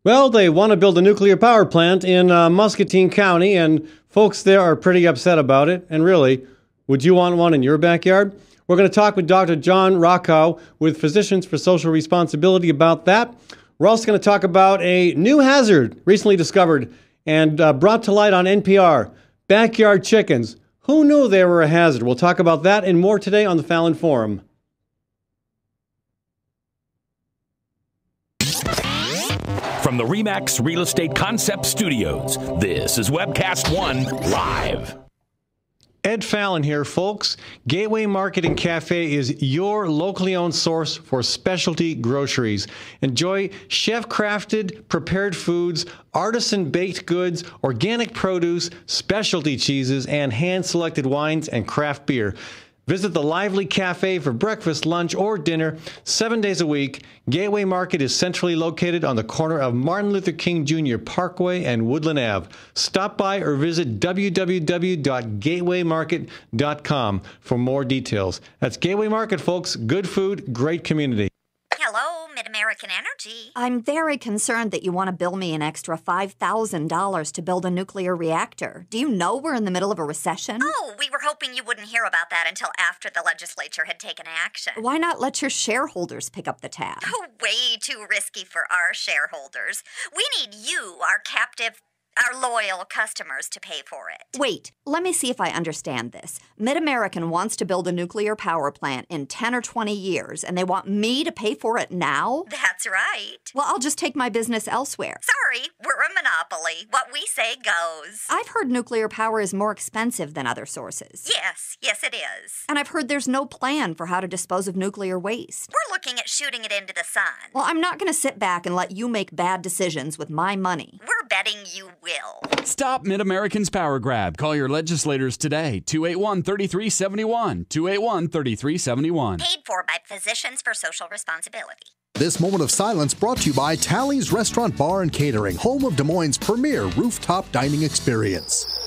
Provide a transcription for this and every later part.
Well, they want to build a nuclear power plant in Muscatine County, and folks there are pretty upset about it. And really, would you want one in your backyard? We're going to talk with Dr. John Rockow with Physicians for Social Responsibility about that. We're also going to talk about a new hazard recently discovered and brought to light on NPR, backyard chickens. Who knew they were a hazard? We'll talk about that and more today on the Fallon Forum. From the RE/MAX Real Estate Concept Studios, this is Webcast One Live. Ed Fallon here, folks. Gateway Market and Cafe is your locally owned source for specialty groceries. Enjoy chef-crafted, prepared foods, artisan baked goods, organic produce, specialty cheeses, and hand-selected wines and craft beer. Visit the lively cafe for breakfast, lunch, or dinner 7 days a week. Gateway Market is centrally located on the corner of Martin Luther King Jr. Parkway and Woodland Ave. Stop by or visit www.gatewaymarket.com for more details. That's Gateway Market, folks. Good food, great community. Hello, Mid-American Energy. I'm very concerned that you want to bill me an extra $5,000 to build a nuclear reactor. Do you know we're in the middle of a recession? Oh, we were hoping you wouldn't hear about that until after the legislature had taken action. Why not let your shareholders pick up the tab? Oh, way too risky for our shareholders. We need you, our loyal customers, to pay for it. Wait, let me see if I understand this. Mid-American wants to build a nuclear power plant in 10 or 20 years, and they want me to pay for it now? That's right. Well, I'll just take my business elsewhere. Sorry, we're a monopoly. What we say goes. I've heard nuclear power is more expensive than other sources. Yes it is. And I've heard there's no plan for how to dispose of nuclear waste. We're looking at shooting it into the sun. Well, I'm not going to sit back and let you make bad decisions with my money. We're betting you will. Stop Mid-American's power grab. Call your legislators today. 281-3371. 281-3371. Paid for by Physicians for Social Responsibility. This moment of silence brought to you by Tally's Restaurant Bar and Catering, home of Des Moines' premier rooftop dining experience.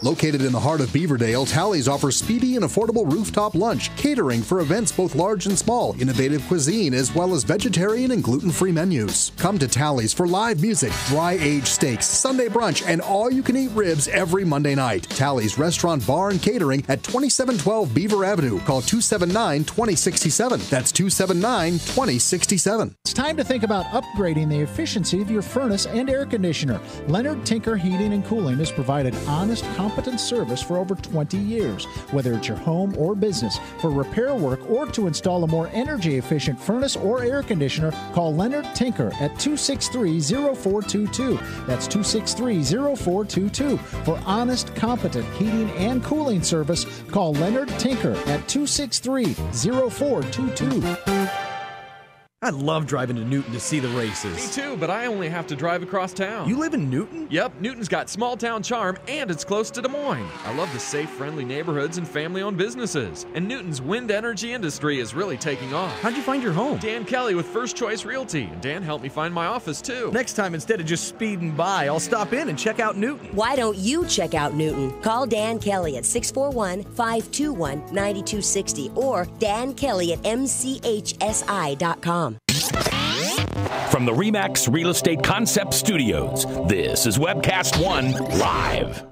Located in the heart of Beaverdale, Tally's offers speedy and affordable rooftop lunch, catering for events both large and small, innovative cuisine, as well as vegetarian and gluten-free menus. Come to Tally's for live music, dry-aged steaks, Sunday brunch, and all-you-can-eat ribs every Monday night. Tally's Restaurant Bar and Catering at 2712 Beaver Avenue. Call 279-2067. That's 279-2067. It's time to think about upgrading the efficiency of your furnace and air conditioner. Leonard Tinker Heating and Cooling has provided honest, competent service for over 20 years. Whether it's your home or business, for repair work or to install a more energy-efficient furnace or air conditioner, call Leonard Tinker at 263-0422. That's 263-0422. For honest, competent heating and cooling service, call Leonard Tinker at 263-0422. I love driving to Newton to see the races. Me too, but I only have to drive across town. You live in Newton? Yep, Newton's got small town charm and it's close to Des Moines. I love the safe, friendly neighborhoods and family-owned businesses. And Newton's wind energy industry is really taking off. How'd you find your home? Dan Kelly with First Choice Realty. And Dan helped me find my office too. Next time, instead of just speeding by, I'll stop in and check out Newton. Why don't you check out Newton? Call Dan Kelly at 641-521-9260 or Dan Kelly at mchsi.com. From the RE/MAX Real Estate Concept Studios, this is Webcast One Live.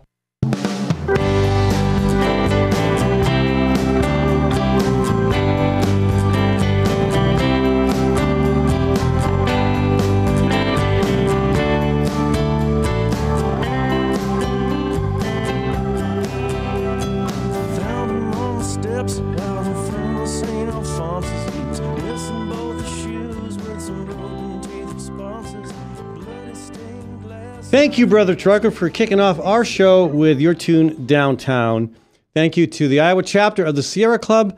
Thank you, Brother Trucker, for kicking off our show with your tune Downtown. Thank you to the Iowa chapter of the Sierra Club,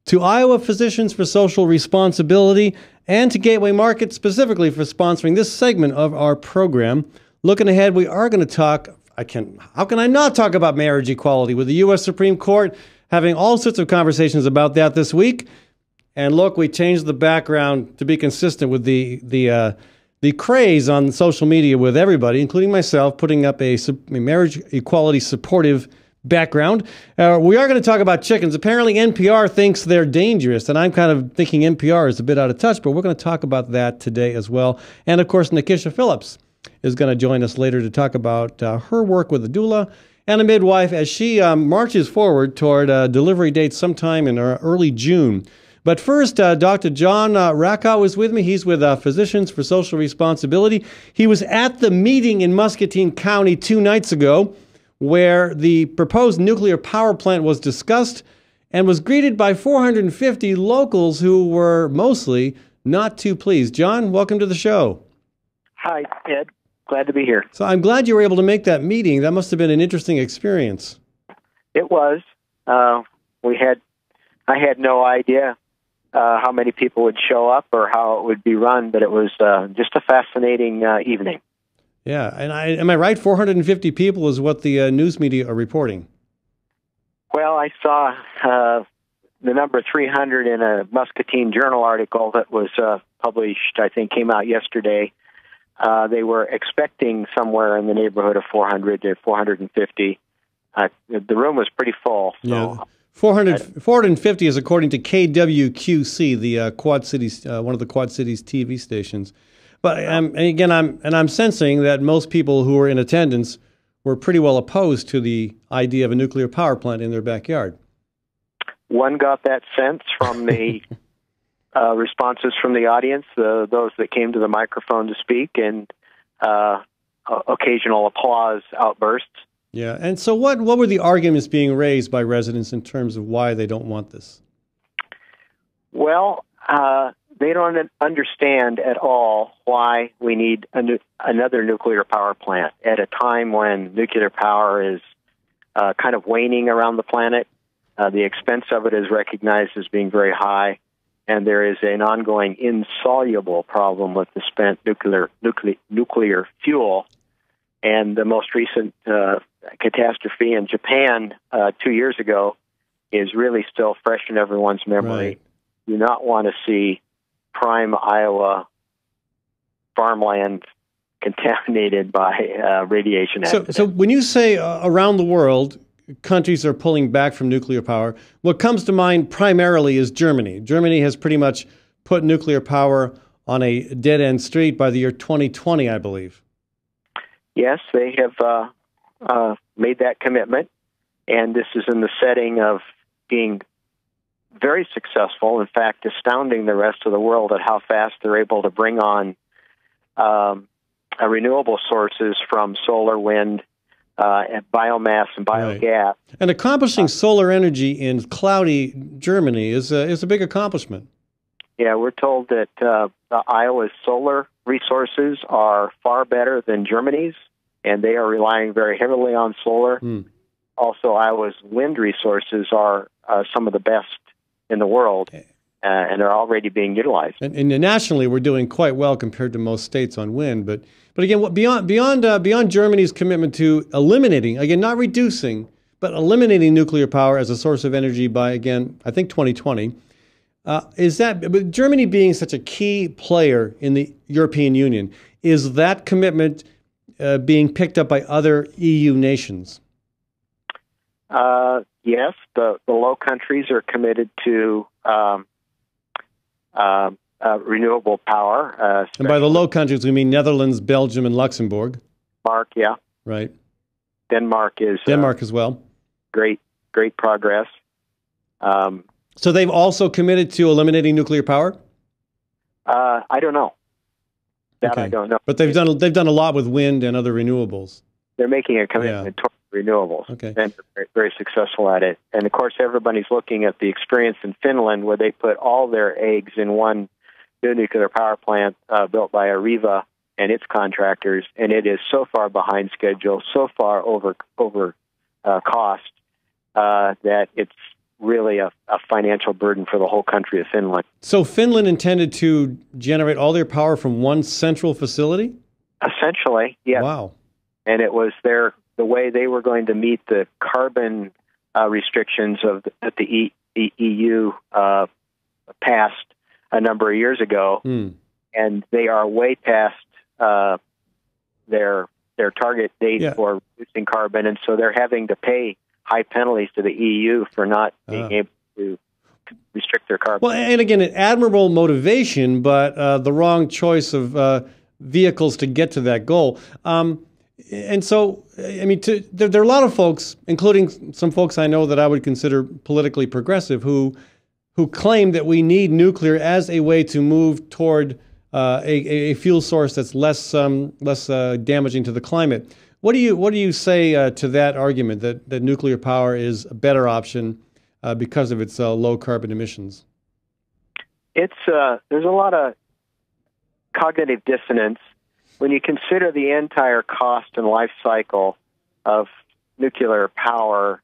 to Iowa Physicians for Social Responsibility, and to Gateway Market specifically for sponsoring this segment of our program. Looking ahead, we are going to talk, how can I not talk about marriage equality with the U.S. Supreme Court having all sorts of conversations about that this week. And look, we changed the background to be consistent with the craze on social media with everybody, including myself, putting up a marriage equality supportive background. We are going to talk about chickens. Apparently, NPR thinks they're dangerous, and I'm kind of thinking NPR is a bit out of touch, but we're going to talk about that today as well. And, of course, Nikisha Phillips is going to join us later to talk about her work with a doula and a midwife as she marches forward toward a delivery date sometime in early June. But first, Dr. John Rakow is with me. He's with Physicians for Social Responsibility. He was at the meeting in Muscatine County 2 nights ago where the proposed nuclear power plant was discussed and was greeted by 450 locals who were mostly not too pleased. John, welcome to the show. Hi, Ed. Glad to be here. So I'm glad you were able to make that meeting. That must have been an interesting experience. It was. I had no idea how many people would show up or how it would be run, but it was just a fascinating evening. Yeah, and am I right? 450 people is what the news media are reporting. Well, I saw the number 300 in a Muscatine Journal article that was published, I think came out yesterday. They were expecting somewhere in the neighborhood of 400 to 450. The room was pretty full. So, yeah. 450 is according to KWQC, the Quad Cities, one of the Quad Cities TV stations. But I'm sensing that most people who were in attendance were pretty well opposed to the idea of a nuclear power plant in their backyard. One got that sense from the responses from the audience, those that came to the microphone to speak, and occasional applause outbursts. Yeah, and so what were the arguments being raised by residents in terms of why they don't want this? Well, they don't understand at all why we need another nuclear power plant at a time when nuclear power is kind of waning around the planet. The expense of it is recognized as being very high, and there is an ongoing insoluble problem with the spent nuclear fuel. And the most recent catastrophe in Japan 2 years ago is really still fresh in everyone's memory. Right. You do not want to see prime Iowa farmland contaminated by radiation. So when you say around the world, countries are pulling back from nuclear power, what comes to mind primarily is Germany. Germany has pretty much put nuclear power on a dead-end street by the year 2020, I believe. Yes, they have made that commitment, and this is in the setting of being very successful, in fact, astounding the rest of the world at how fast they're able to bring on renewable sources from solar, wind, and biomass and biogas. Right. And accomplishing solar energy in cloudy Germany is a big accomplishment. Yeah, we're told that Iowa's solar resources are far better than Germany's, and they are relying very heavily on solar. Also, Iowa's wind resources are some of the best in the world, and are already being utilized. And nationally, we're doing quite well compared to most states on wind. But again, beyond Germany's commitment to eliminating, again, not reducing, but eliminating nuclear power as a source of energy by, again, I think 2020, but Germany being such a key player in the European Union, is that commitment being picked up by other EU nations? Yes, the Low Countries are committed to renewable power. And by the Low Countries, we mean Netherlands, Belgium, and Luxembourg. Denmark, yeah. Right. Denmark as well. Great progress. So they've also committed to eliminating nuclear power? I don't know. Okay. I don't know. But they've done a lot with wind and other renewables. They're making a commitment toward renewables, and they're very successful at it. And of course, everybody's looking at the experience in Finland, where they put all their eggs in one new nuclear power plant built by Areva and its contractors, and it is so far behind schedule, so far over cost that it's really a financial burden for the whole country of Finland. So Finland intended to generate all their power from one central facility? Essentially, yes. Wow. And it was the way they were going to meet the carbon restrictions that the EU passed a number of years ago, and they are way past their target date for reducing carbon, and so they're having to pay high penalties to the EU for not being able to restrict their carbon. Well, and again, an admirable motivation, but the wrong choice of vehicles to get to that goal. And so, I mean, there are a lot of folks, including some folks I know that I would consider politically progressive, who claim that we need nuclear as a way to move toward a fuel source that's less damaging to the climate. What do you say to that argument that nuclear power is a better option because of its low carbon emissions? There's a lot of cognitive dissonance when you consider the entire cost and life cycle of nuclear power,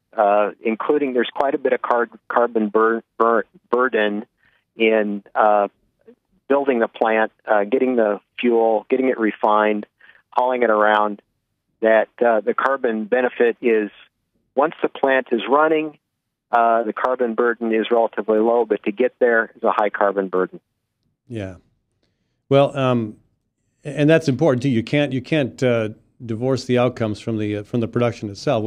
including there's quite a bit of carbon burden in building the plant, getting the fuel, getting it refined, hauling it around. That the carbon benefit is, once the plant is running, the carbon burden is relatively low, but to get there is a high carbon burden. Yeah. Well, and that's important too. You can't divorce the outcomes from the production itself.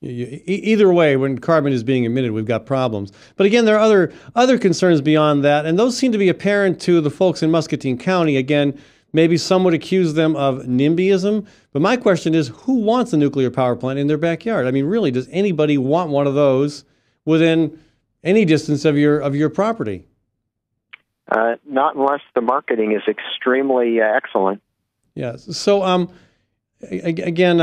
Either way, when carbon is being emitted, we've got problems. But again, there are other concerns beyond that, and those seem to be apparent to the folks in Muscatine County. Again, maybe some would accuse them of NIMBYism, but my question is, who wants a nuclear power plant in their backyard? I mean, really, does anybody want one of those within any distance of your property? Not unless the marketing is extremely excellent. Yes. So, again,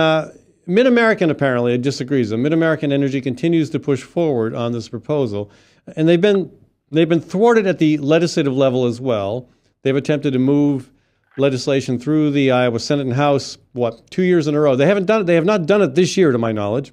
Mid-American apparently disagrees. Mid-American Energy continues to push forward on this proposal, and they've been thwarted at the legislative level as well. They've attempted to move legislation through the Iowa Senate and House, 2 years in a row. They haven't done it. They have not done it this year, to my knowledge.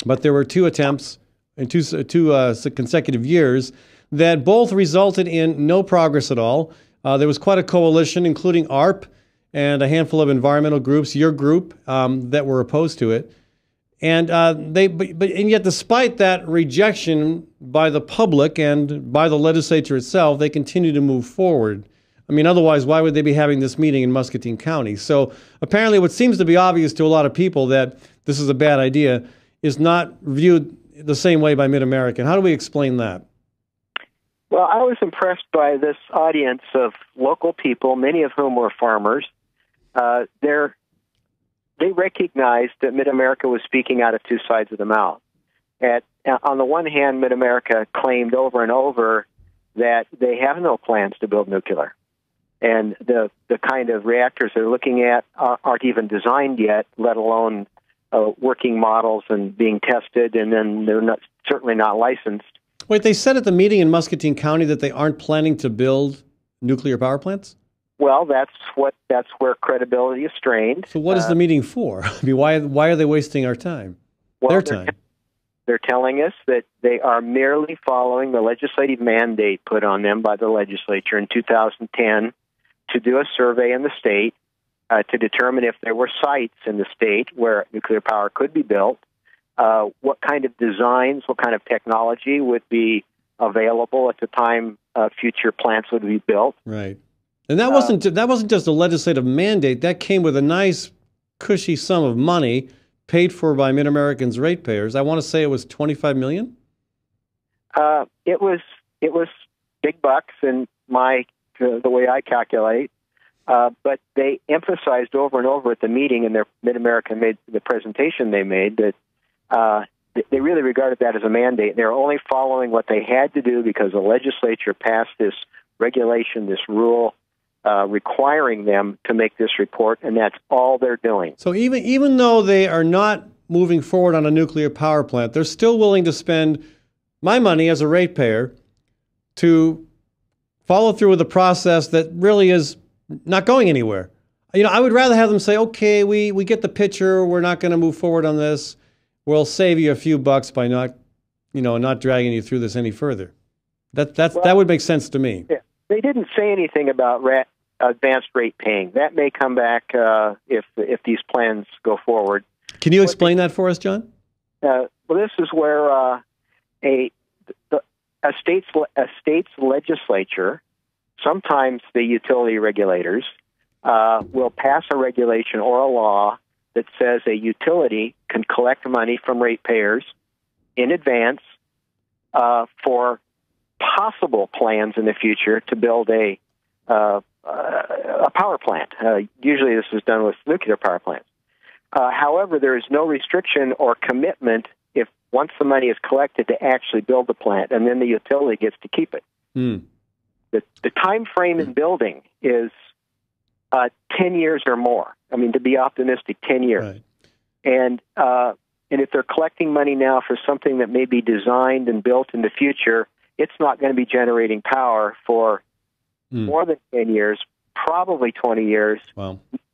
But there were two attempts in two consecutive years that both resulted in no progress at all. There was quite a coalition, including ARP and a handful of environmental groups, your group, that were opposed to it. And yet, despite that rejection by the public and by the legislature itself, they continue to move forward. I mean, otherwise, why would they be having this meeting in Muscatine County? So apparently what seems to be obvious to a lot of people that this is a bad idea is not viewed the same way by Mid-American. How do we explain that? Well, I was impressed by this audience of local people, many of whom were farmers. They recognized that Mid-America was speaking out of two sides of the mouth. On the one hand, Mid-America claimed over and over that they have no plans to build nuclear. And the kind of reactors they're looking at aren't even designed yet, let alone working models and being tested, and then they're certainly not licensed. Wait, they said at the meeting in Muscatine County that they aren't planning to build nuclear power plants? Well, that's where credibility is strained. So what is the meeting for? I mean, why are they wasting our time? Their time. They're telling us that they are merely following the legislative mandate put on them by the legislature in 2010 to do a survey in the state to determine if there were sites in the state where nuclear power could be built, what kind of designs, what kind of technology would be available at the time future plants would be built. Right. And that wasn't just a legislative mandate. That came with a nice, cushy sum of money paid for by Mid-American's ratepayers. I want to say it was $25 million. It was big bucks in the way I calculate. But they emphasized over and over at the meeting, and their Mid-American made the presentation they made, that they really regarded that as a mandate. They were only following what they had to do because the legislature passed this regulation, this rule, requiring them to make this report, and that's all they're doing. So even though they are not moving forward on a nuclear power plant, they're still willing to spend my money as a ratepayer to follow through with a process that really is not going anywhere. You know, I would rather have them say, okay, we get the picture, we're not going to move forward on this. We'll save you a few bucks by not dragging you through this any further. That would make sense to me. Yeah. They didn't say anything about advanced rate paying. That may come back if these plans go forward. Can you explain that for us, John? Well, this is where a state's legislature, sometimes the utility regulators, will pass a regulation or a law that says a utility can collect money from ratepayers in advance for possible plans in the future to build a power plant. Usually this is done with nuclear power plants. However, there is no restriction or commitment if once the money is collected to actually build the plant, and then the utility gets to keep it. The time frame in building is 10 years or more. I mean, to be optimistic, 10 years. Right. And if they're collecting money now for something that may be designed and built in the future, it's not going to be generating power for more than 10 years, probably 20 years,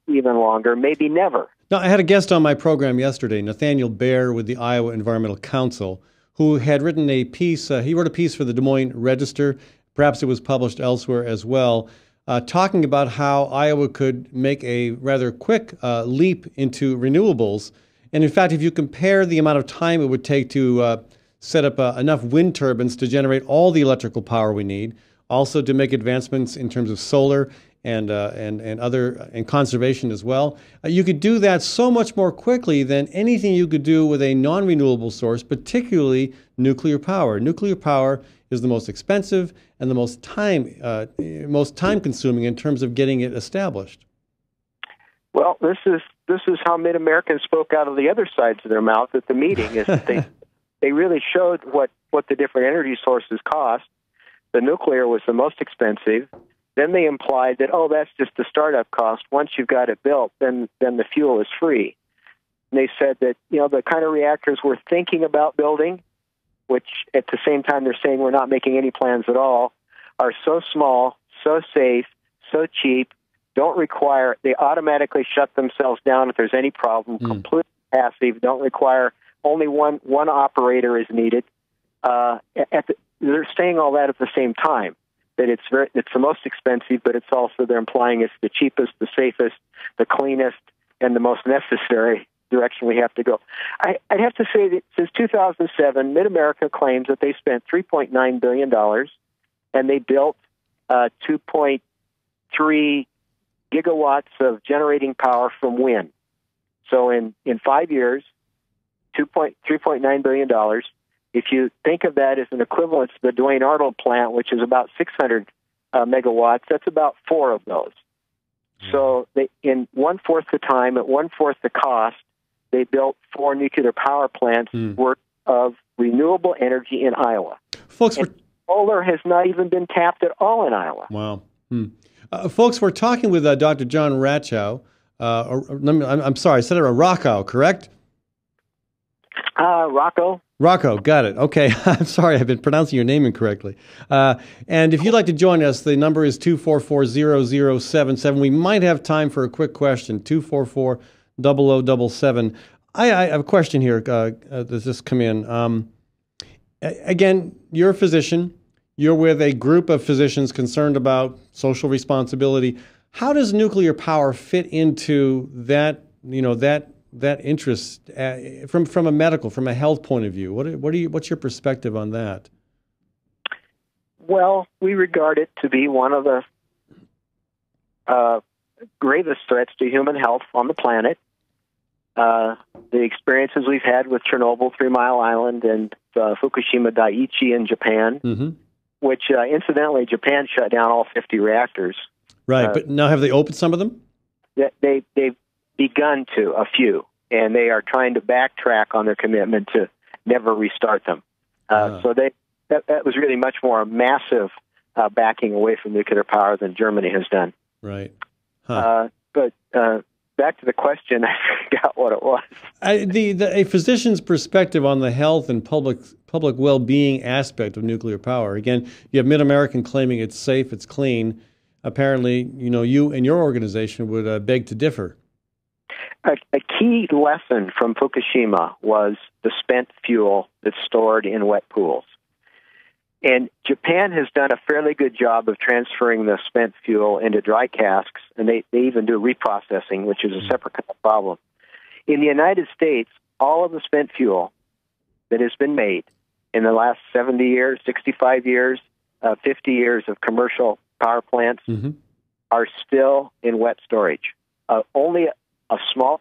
even longer, maybe never. Now, I had a guest on my program yesterday, Nathaniel Baer with the Iowa Environmental Council, who had written a piece. He wrote a piece for the Des Moines Register. Perhaps it was published elsewhere as well, talking about how Iowa could make a rather quick leap into renewables. And in fact, if you compare the amount of time it would take to set up enough wind turbines to generate all the electrical power we need, also to make advancements in terms of solar and other and conservation as well, you could do that so much more quickly than anything you could do with a non-renewable source, particularly nuclear power. Nuclear power is the most expensive and the most time-consuming in terms of getting it established. Well, this is how Mid-Americans spoke out of the other sides of their mouth at the meeting. Is that they really showed what the different energy sources cost. The nuclear was the most expensive. Then they implied that, that's just the startup cost. Once you've got it built, then the fuel is free. And they said that the kind of reactors we're thinking about building, which at the same time they're saying we're not making any plans at all, are so small, so safe, so cheap, they automatically shut themselves down if there's any problem, completely passive, don't require, only one operator is needed. They're saying all that at the same time, that it's the most expensive, but it's also, they're implying it's the cheapest, the safest, the cleanest, and the most necessary direction we have to go. I'd have to say that since 2007, Mid-America claims that they spent $3.9 billion, and they built 2.3 gigawatts of generating power from wind. So in 5 years, $3.9 billion. If you think of that as an equivalent to the Duane Arnold plant, which is about 600 megawatts, that's about 4 of those. So in one-fourth the time, at one-fourth the cost, they built 4 nuclear power plants worth of renewable energy in Iowa. Folks, solar has not even been tapped at all in Iowa. Wow. Folks, we're talking with Dr. John Rachow. I'm sorry, I said it Rockow, correct? Rocco, got it. Okay, I'm sorry, I've been pronouncing your name incorrectly. And if you'd like to join us, the number is 244-0077. We might have time for a quick question, 244-0077. I have a question here that's just come in. Again, you're a physician. You're with a group of physicians concerned about social responsibility. How does nuclear power fit into that, that interest from a medical, from a health point of view? What's your perspective on that? Well, we regard it to be one of the gravest threats to human health on the planet. The experiences we've had with Chernobyl, 3 Mile Island, and Fukushima Daiichi in Japan, which incidentally, Japan shut down all 50 reactors. Right, but now have they opened some of them? They've begun to, a few, and they are trying to backtrack on their commitment to never restart them. So that was really much more a massive backing away from nuclear power than Germany has done. Right. But back to the question, I forgot what it was. A physician's perspective on the health and public well-being aspect of nuclear power. Again, you have Mid-American claiming it's safe, it's clean. Apparently, you and your organization would beg to differ. A key lesson from Fukushima was the spent fuel that's stored in wet pools. And Japan has done a fairly good job of transferring the spent fuel into dry casks, and they even do reprocessing, which is a separate kind of problem. In the United States, all of the spent fuel that has been made in the last 70 years, 65 years, 50 years of commercial power plants are still in wet storage. Only a small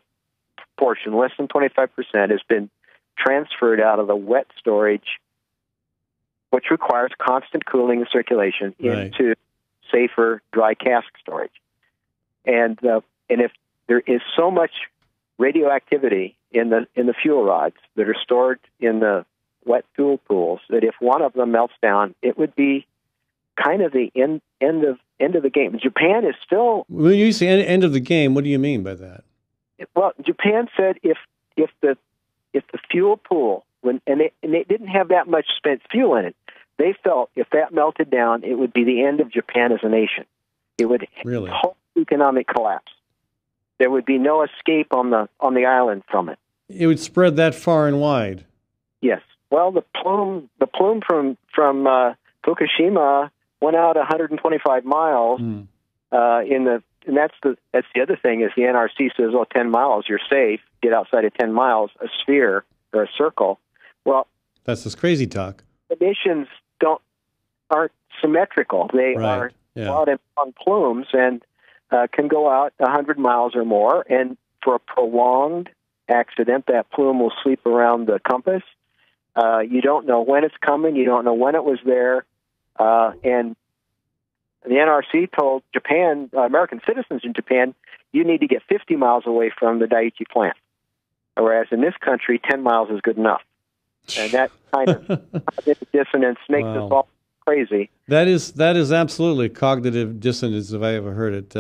portion, less than 25%, has been transferred out of the wet storage, which requires constant cooling and circulation, into safer dry cask storage. And if there is so much radioactivity in the fuel rods that are stored in the wet fuel pools that if one of them melts down, it would be kind of the end of the game. Japan is still. When you say end of the game, what do you mean by that? Well, Japan said if the fuel pool and they didn't have that much spent fuel in it, they felt if that melted down, it would be the end of Japan as a nation. It would whole economic collapse. There would be no escape on the island from it. It would spread that far and wide. Yes. Well, the plume from Fukushima went out 125 miles and that's the other thing is the NRC says, 10 miles, you're safe. Get outside of 10 miles, a sphere or a circle. Well, that's this crazy talk. Emissions aren't symmetrical. They are out on plumes and can go out 100 miles or more. And for a prolonged accident, that plume will sweep around the compass. You don't know when it's coming. You don't know when it was there. And the NRC told Japan, American citizens in Japan, you need to get 50 miles away from the Daiichi plant. Whereas in this country, 10 miles is good enough. And that kind of cognitive dissonance makes us all crazy. That is absolutely cognitive dissonance if I ever heard it.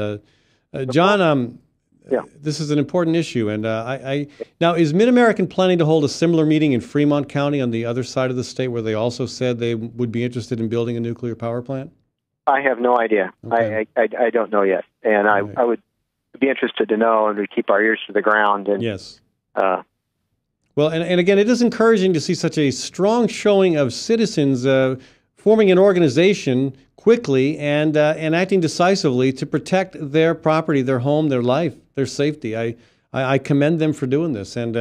John, this is an important issue. And now, is Mid-American planning to hold a similar meeting in Fremont County on the other side of the state where they also said they would be interested in building a nuclear power plant? I have no idea. Okay. I don't know yet. And I would be interested to know, and we keep our ears to the ground. And, yes. Well, and again, it is encouraging to see such a strong showing of citizens forming an organization quickly and acting decisively to protect their property, their home, their life, their safety. I commend them for doing this. And,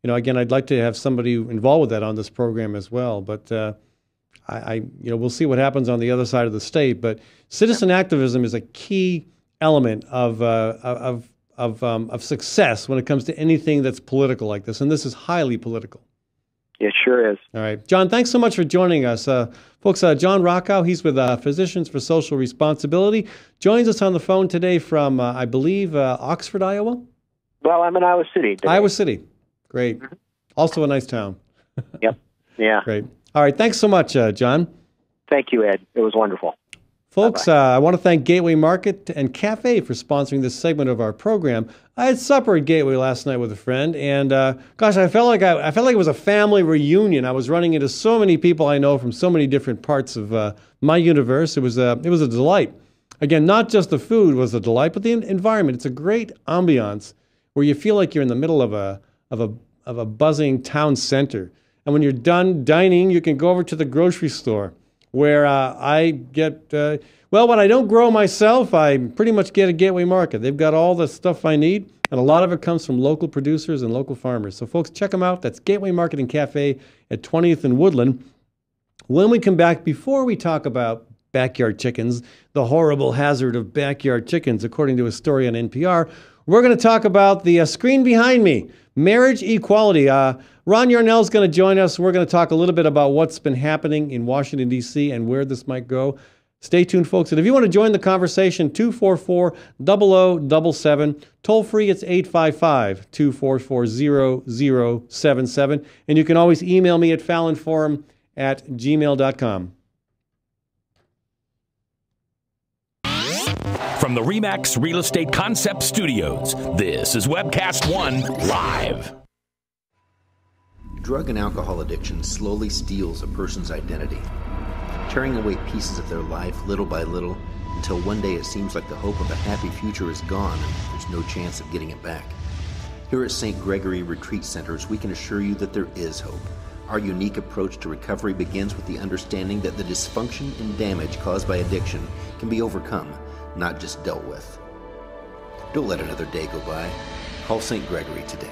again, I'd like to have somebody involved with that on this program as well. But we'll see what happens on the other side of the state. But citizen activism is a key element of success when it comes to anything that's political like this. And this is highly political. It sure is. All right. John, thanks so much for joining us. Folks, John Rockow, he's with Physicians for Social Responsibility, joins us on the phone today from, I believe, Oxford, Iowa? Well, I'm in Iowa City today. Iowa City. Great. Mm-hmm. Also a nice town. Yep. Yeah. Great. All right. Thanks so much, John. Thank you, Ed. It was wonderful. Folks, I want to thank Gateway Market and Cafe for sponsoring this segment of our program. I had supper at Gateway last night with a friend, and I felt like it was a family reunion. I was running into so many people I know from so many different parts of my universe. It was a delight. Again, not just the food was a delight, but the environment. It's a great ambiance where you feel like you're in the middle of a buzzing town center. And when you're done dining, you can go over to the grocery store, where I get, when I don't grow myself, I pretty much get a Gateway Market. They've got all the stuff I need, and a lot of it comes from local producers and local farmers. So, folks, check them out. That's Gateway Market and Cafe at 20th and Woodland. When we come back, before we talk about backyard chickens, the horrible hazard of backyard chickens, according to a story on NPR, we're going to talk about the screen behind me, marriage equality. Ron Yarnell's going to join us. We're going to talk a little bit about what's been happening in Washington, D.C. and where this might go. Stay tuned, folks. And if you want to join the conversation, 244-0077. Toll free, it's 855-244-0077. And you can always email me at fallonforum@gmail.com. From the RE/MAX Real Estate Concept Studios, this is Webcast One Live. Drug and alcohol addiction slowly steals a person's identity, tearing away pieces of their life little by little until one day it seems like the hope of a happy future is gone and there's no chance of getting it back. Here at St. Gregory Retreat Centers, we can assure you that there is hope. Our unique approach to recovery begins with the understanding that the dysfunction and damage caused by addiction can be overcome, not just dealt with. Don't let another day go by. Call St. Gregory today.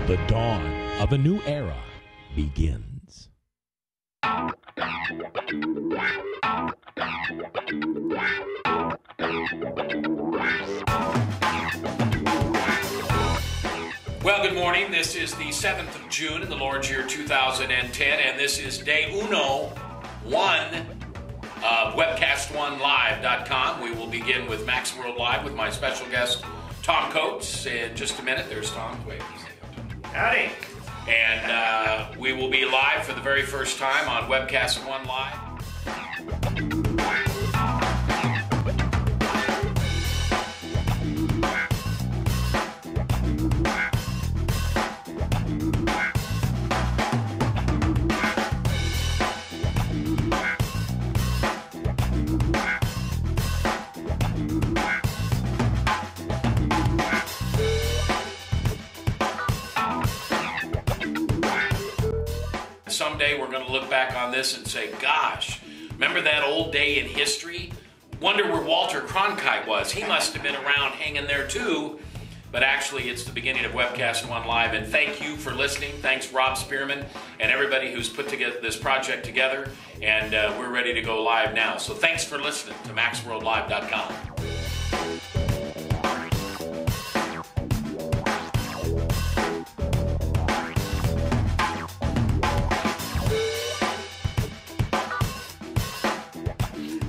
The dawn of a new era begins. Well, good morning. This is the 7th of June in the Lord's year 2010, and this is day uno one of webcast1live.com. We will begin with Max World Live with my special guest, Tom Coates. In just a minute, there's Tom. Wait, howdy. And we will be live for the very first time on Webcast One Live. Someday we're going to look back on this and say, gosh, remember that old day in history? Wonder where Walter Cronkite was. He must have been around hanging there too. But actually, it's the beginning of Webcast One Live. And thank you for listening. Thanks, Rob Spearman, and everybody who's put together this project together. And we're ready to go live now. So thanks for listening to MaxWorldLive.com.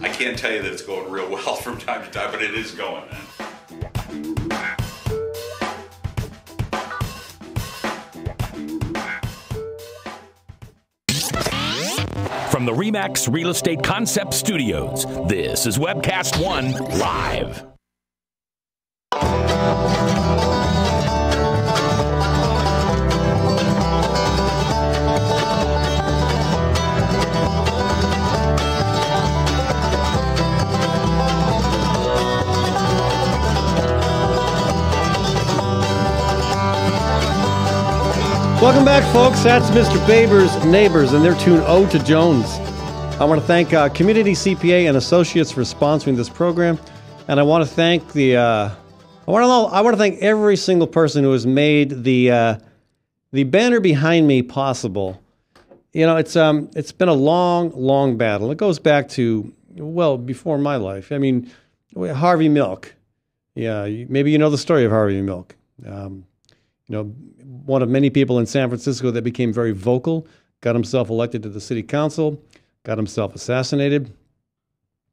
I can't tell you that it's going real well from time to time, but it is going. From the RE/MAX Real Estate Concept Studios, this is Webcast One Live. Welcome back, folks. That's Mr. Baber's Neighbors and their tune "Ode to Jones." I want to thank Community CPA and Associates for sponsoring this program, and I want to thank I want to thank every single person who has made the banner behind me possible. You know, it's been a long battle. It goes back to, well, before my life. I mean, Harvey Milk. Yeah, maybe you know the story of Harvey Milk. You know, one of many people in San Francisco that became very vocal, got himself elected to the city council, got himself assassinated.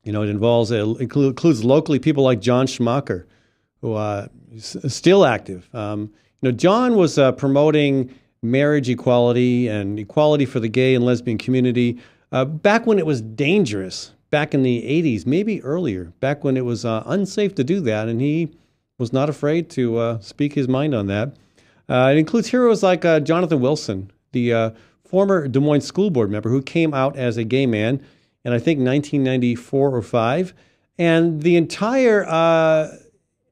You know, it includes locally people like John Schmacher, who is still active. You know, John was promoting marriage equality and equality for the gay and lesbian community back when it was dangerous, back in the 80s, maybe earlier, back when it was unsafe to do that, and he was not afraid to speak his mind on that. It includes heroes like Jonathan Wilson, the former Des Moines school board member who came out as a gay man in, I think, 1994 or 5. And the entire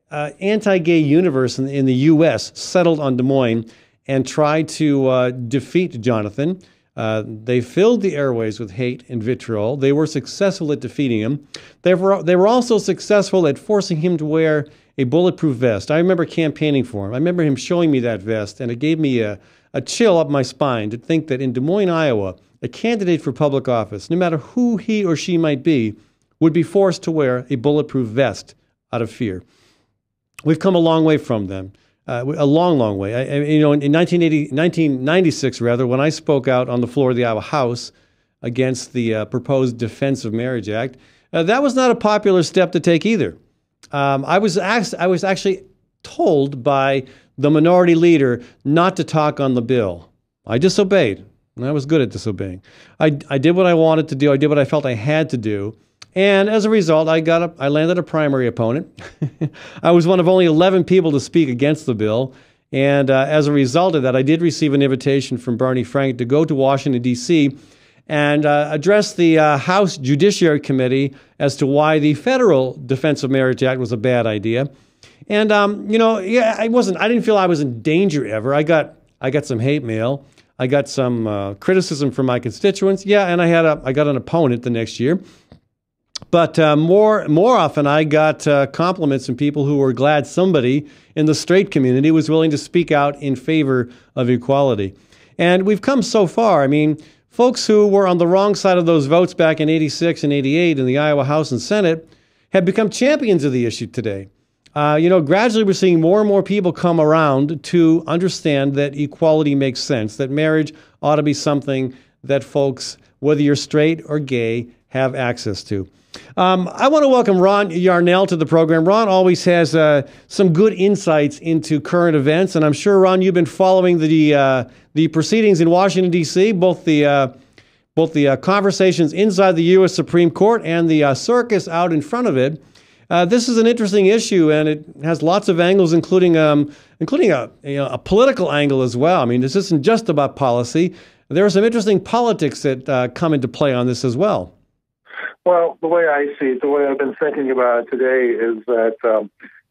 anti-gay universe in the U.S. settled on Des Moines and tried to defeat Jonathan. They filled the airways with hate and vitriol. They were successful at defeating him. They were also successful at forcing him to wear a bulletproof vest. I remember campaigning for him. I remember him showing me that vest, and it gave me a chill up my spine to think that in Des Moines, Iowa, a candidate for public office, no matter who he or she might be, would be forced to wear a bulletproof vest out of fear. We've come a long way from them, a long way. You know, in 1996, when I spoke out on the floor of the Iowa House against the proposed Defense of Marriage Act, that was not a popular step to take either. I was actually told by the minority leader not to talk on the bill. I disobeyed, and I was good at disobeying. I did what I wanted to do. I did what I felt I had to do, and as a result, I landed a primary opponent. I was one of only 11 people to speak against the bill, and as a result of that, I did receive an invitation from Barney Frank to go to Washington, D.C., and address the House Judiciary Committee as to why the federal Defense of Marriage Act was a bad idea. And you know, yeah, I didn't feel I was in danger ever. I got some hate mail. I got some criticism from my constituents. Yeah, and I got an opponent the next year. But more often, I got compliments from people who were glad somebody in the straight community was willing to speak out in favor of equality. And we've come so far. I mean, folks who were on the wrong side of those votes back in 86 and 88 in the Iowa House and Senate have become champions of the issue today. Gradually we're seeing more and more people come around to understand that equality makes sense, that marriage ought to be something that folks, whether you're straight or gay, have access to. I want to welcome Ron Yarnell to the program. Ron always has some good insights into current events, and I'm sure, Ron, you've been following the proceedings in Washington, D.C., both the conversations inside the U.S. Supreme Court and the circus out in front of it. This is an interesting issue, and it has lots of angles, including a political angle as well. I mean, this isn't just about policy. There are some interesting politics that come into play on this as well. Well, the way I see it, the way I've been thinking about it today is that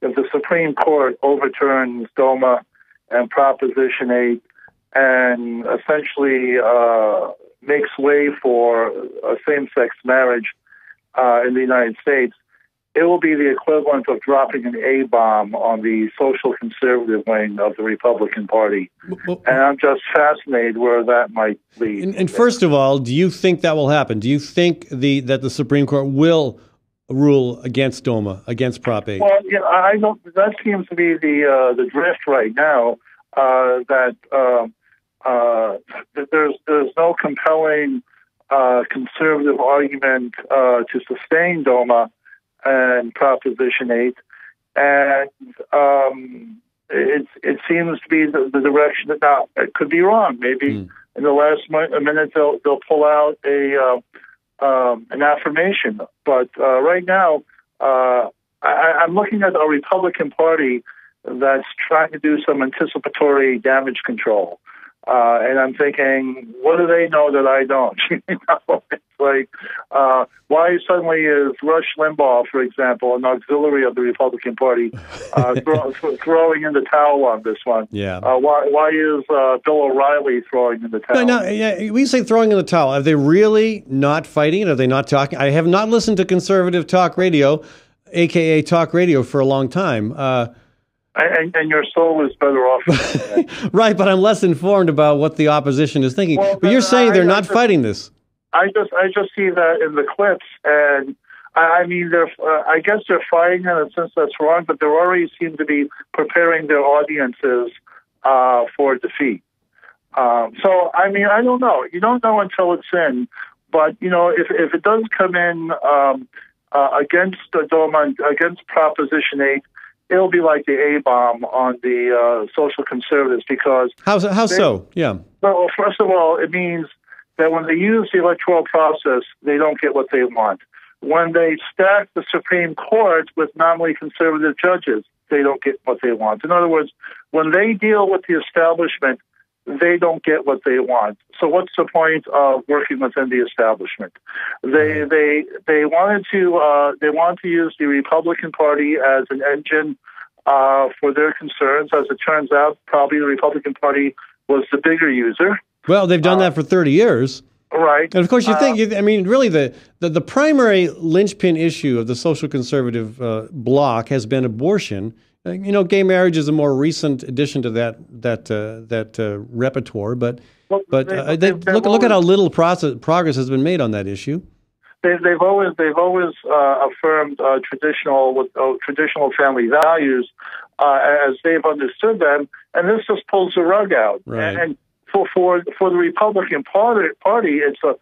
if the Supreme Court overturns DOMA and Proposition 8 and essentially makes way for a same-sex marriage in the United States, it will be the equivalent of dropping an A-bomb on the social conservative wing of the Republican Party. And I'm just fascinated where that might lead. And first of all, do you think that will happen? Do you think that the Supreme Court will rule against DOMA, against Prop 8? Well, I don't. That seems to be the drift right now. That there's no compelling conservative argument to sustain DOMA and Proposition 8, and it seems to be the direction that now it could be wrong. Maybe in the last minute they'll pull out an affirmation, but right now I'm looking at a Republican Party that's trying to do some anticipatory damage control. And I'm thinking, what do they know that I don't? It's like, why suddenly is Rush Limbaugh, for example, an auxiliary of the Republican Party, throwing in the towel on this one? Yeah. Why is Bill O'Reilly throwing in the towel? No, we say throwing in the towel. Are they really not fighting it? Are they not talking? I have not listened to conservative talk radio, a.k.a. talk radio, for a long time. And your soul is better off. Right, but I'm less informed about what the opposition is thinking. Well, but you're saying they're not fighting this. I just see that in the clips, and I mean, I guess they're fighting in a sense that's wrong, but they already seem to be preparing their audiences for defeat. So I mean, I don't know. You don't know until it's in, but if it does come in against DOMA, against Proposition 8. It'll be like the A-bomb on the social conservatives because... How so? Yeah. Well, first of all, it means that when they use the electoral process, they don't get what they want. When they stack the Supreme Court with nominally conservative judges, they don't get what they want. In other words, when they deal with the establishment, they don't get what they want. So what's the point of working within the establishment? They wanted to use the Republican Party as an engine for their concerns. As it turns out, probably the Republican Party was the bigger user. Well, they've done that for 30 years. Right. And of course, you think, I mean, really the primary linchpin issue of the social conservative bloc has been abortion. Gay marriage is a more recent addition to that repertoire, but look at how little progress has been made on that issue. They've always affirmed traditional family values as they've understood them, and this just pulls the rug out. Right. And for the Republican Party, it's a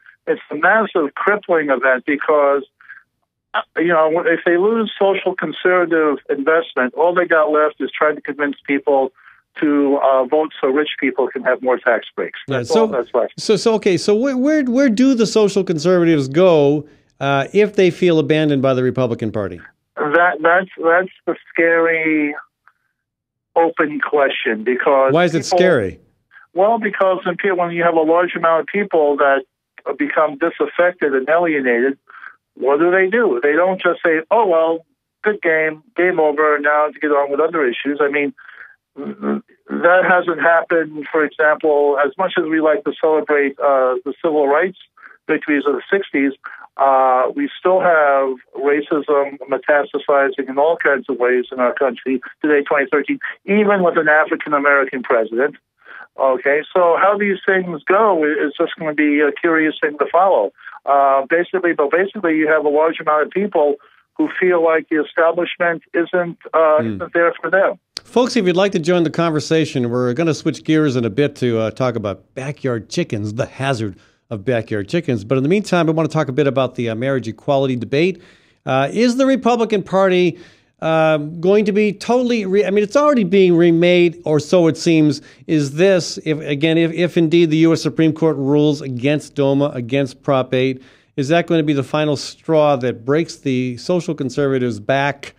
massive crippling event because. If they lose social conservative investment, all they got left is trying to convince people to vote so rich people can have more tax breaks. That's all that's left. So where do the social conservatives go if they feel abandoned by the Republican Party? That's the scary open question because why is it scary? Well, because when you have a large amount of people that become disaffected and alienated. What do? They don't just say, oh, well, good game over, now to get on with other issues. I mean, that hasn't happened, for example, as much as we like to celebrate the civil rights victories of the 60s, We still have racism metastasizing in all kinds of ways in our country today, 2013, even with an African-American president. Okay, so how these things go is just going to be a curious thing to follow. Basically, you have a large amount of people who feel like the establishment isn't there for them. Folks, if you'd like to join the conversation, we're going to switch gears in a bit to talk about backyard chickens, the hazard of backyard chickens. But in the meantime, I want to talk a bit about the marriage equality debate. Is the Republican Party going to be totally, it's already being remade, or so it seems. Is this, if indeed the U.S. Supreme Court rules against DOMA, against Prop 8, is that going to be the final straw that breaks the social conservatives' back,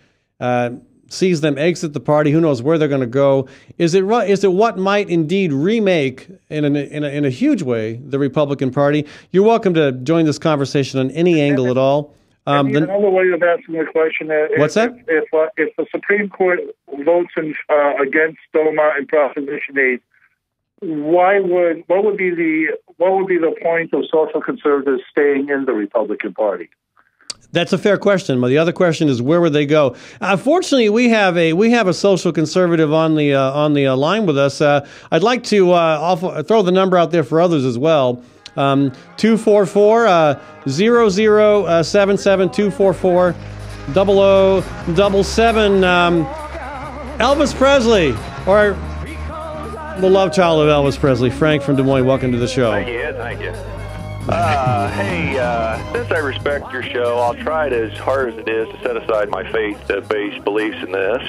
sees them exit the party? Who knows where they're going to go? Is it what might indeed remake in a huge way the Republican Party? You're welcome to join this conversation on any angle at all. Another way of asking the question is, what's that? If the Supreme Court votes against DOMA and Proposition 8, what would be the point of social conservatives staying in the Republican Party? That's a fair question. But the other question is, where would they go? Fortunately, we have a social conservative on the line with us. I'd like to throw the number out there for others as well. 244-0077, 244-0077. Elvis Presley, or the love child of Elvis Presley, Frank from Des Moines. Welcome to the show. Thank you. Since I respect your show, I'll try it as hard as it is to set aside my faith-based beliefs in this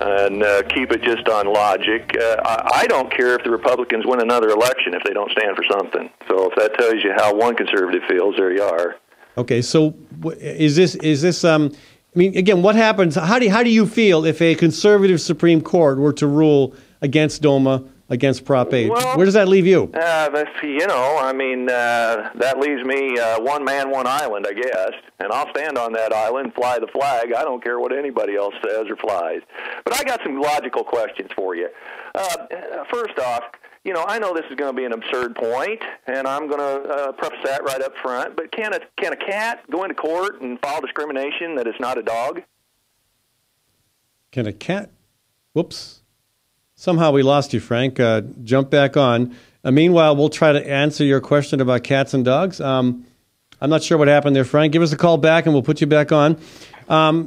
and keep it just on logic. I don't care if the Republicans win another election if they don't stand for something. So if that tells you how one conservative feels, there you are. Okay, so is this? Again, what happens? How do you feel if a conservative Supreme Court were to rule against DOMA, against Prop 8? Well, where does that leave you? That leaves me one man, one island, I guess. And I'll stand on that island, fly the flag. I don't care what anybody else says or flies. But I got some logical questions for you. First off, I know this is going to be an absurd point, and I'm going to preface that right up front. But can a cat go into court and file discrimination that it's not a dog? Can a cat? Whoops. Somehow we lost you, Frank. Jump back on. Meanwhile, we'll try to answer your question about cats and dogs. I'm not sure what happened there, Frank. Give us a call back, and we'll put you back on.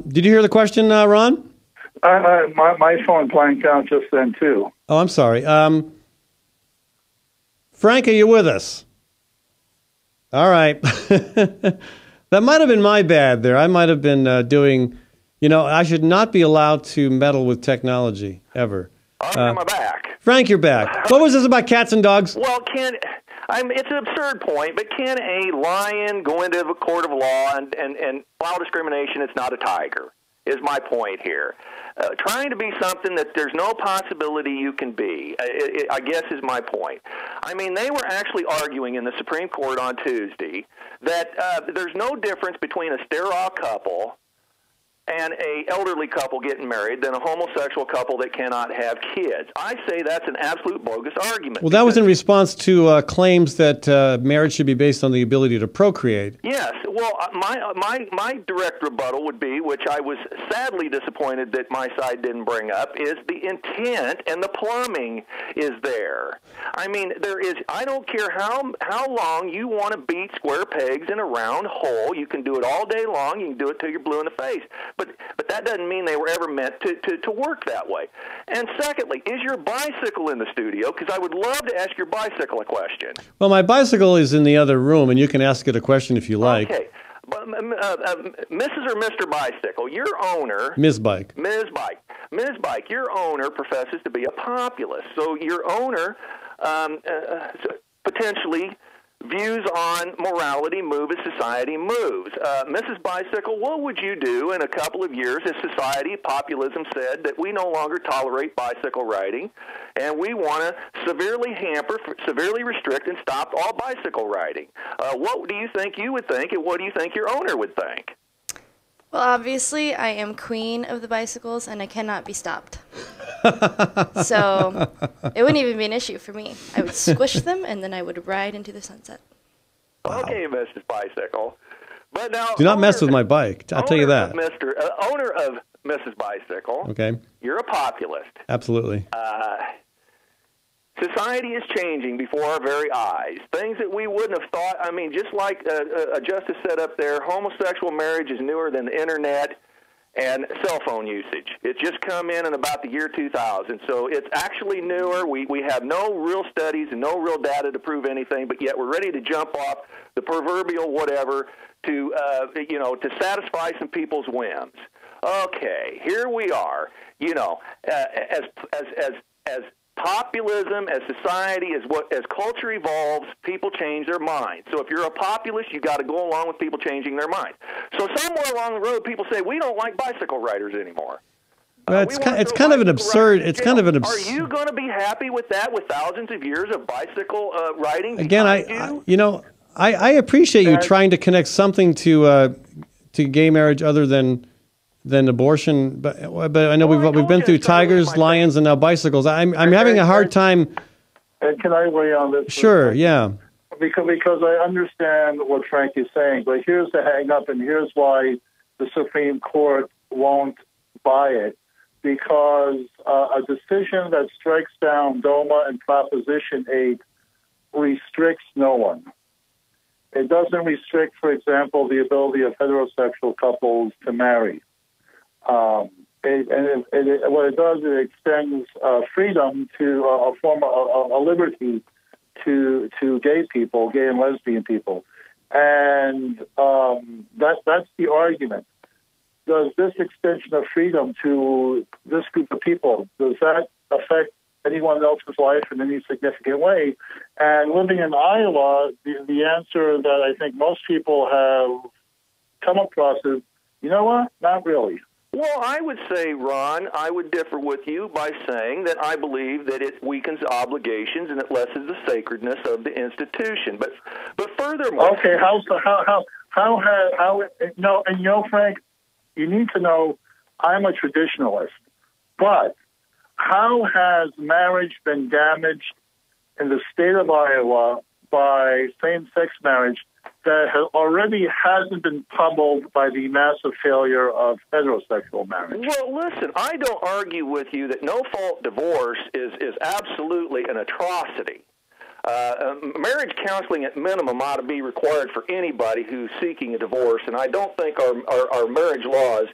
Did you hear the question, Ron? My phone blanked out just then, too. Oh, I'm sorry. Frank, are you with us? All right. That might have been my bad there. I might have been doing, I should not be allowed to meddle with technology, ever. I'm back. Frank, you're back. What was this about cats and dogs? Well, it's an absurd point, but can a lion go into a court of law and file discrimination? It's not a tiger, is my point here. Trying to be something that there's no possibility you can be, I guess, is my point. They were actually arguing in the Supreme Court on Tuesday that there's no difference between a sterile couple and a elderly couple getting married than a homosexual couple that cannot have kids. I say that's an absolute bogus argument. Well, that was in response to claims that marriage should be based on the ability to procreate. Yes. Well, my direct rebuttal would be, which I was sadly disappointed that my side didn't bring up, is the intent and the plumbing is there. There is. I don't care how long you want to beat square pegs in a round hole. You can do it all day long. You can do it till you're blue in the face. But that doesn't mean they were ever meant to work that way. And secondly, is your bicycle in the studio? Because I would love to ask your bicycle a question. Well, my bicycle is in the other room, and you can ask it a question if you like. Okay. But, Mrs. or Mr. Bicycle, your owner... Ms. Bike, your owner professes to be a populist. So your owner potentially views on morality move as society moves. Mrs. Bicycle, what would you do in a couple of years if society, populism, said that we no longer tolerate bicycle riding and we want to severely hamper, severely restrict, and stop all bicycle riding? What do you think you would think, and what do you think your owner would think? Well, obviously, I am queen of the bicycles, and I cannot be stopped. So it wouldn't even be an issue for me. I would squish them, and then I would ride into the sunset. Okay, Mrs. Bicycle. But now, Do not mess with my bike. I'll tell you that. Owner of Mrs. Bicycle. Okay. You're a populist. Absolutely. Society is changing before our very eyes. Things that we wouldn't have thought. I mean, just like a justice said up there, homosexual marriage is newer than the internet and cell phone usage. It's just come in about the year 2000. So it's actually newer. We have no real studies and no real data to prove anything, but yet we're ready to jump off the proverbial whatever to to satisfy some people's whims. Okay, here we are. As populism, as society, as culture evolves, people change their minds. So if you're a populist, you got to go along with people changing their minds. So somewhere along the road, people say we don't like bicycle riders anymore. Well, it's kind of an absurd. It's kind of an absurd. Are you going to be happy with that? With thousands of years of bicycle riding? Again, I appreciate you trying to connect something to gay marriage other than abortion, but I know we've been through tigers, lions, and now bicycles. I'm having a hard time. And can I weigh on this? Sure, yeah. Because I understand what Frank is saying, but here's the hang up, and here's why the Supreme Court won't buy it. Because a decision that strikes down DOMA and Proposition 8 restricts no one. It doesn't restrict, for example, the ability of heterosexual couples to marry. What it does, it extends freedom to a form of a liberty to gay people, gay and lesbian people, and that's the argument. Does this extension of freedom to this group of people, does that affect anyone else's life in any significant way? And living in Iowa, the answer that I think most people have come across is, you know what, not really. Well, I would say, Ron, I would differ with you by saying that I believe that it weakens obligations and it lessens the sacredness of the institution. But furthermore, okay, Frank, you need to know I'm a traditionalist, but how has marriage been damaged in the state of Iowa by same-sex marriage that already hasn't been pummeled by the massive failure of heterosexual marriage? Well, listen, I don't argue with you that no-fault divorce is absolutely an atrocity. Marriage counseling at minimum ought to be required for anybody who's seeking a divorce, and I don't think our marriage laws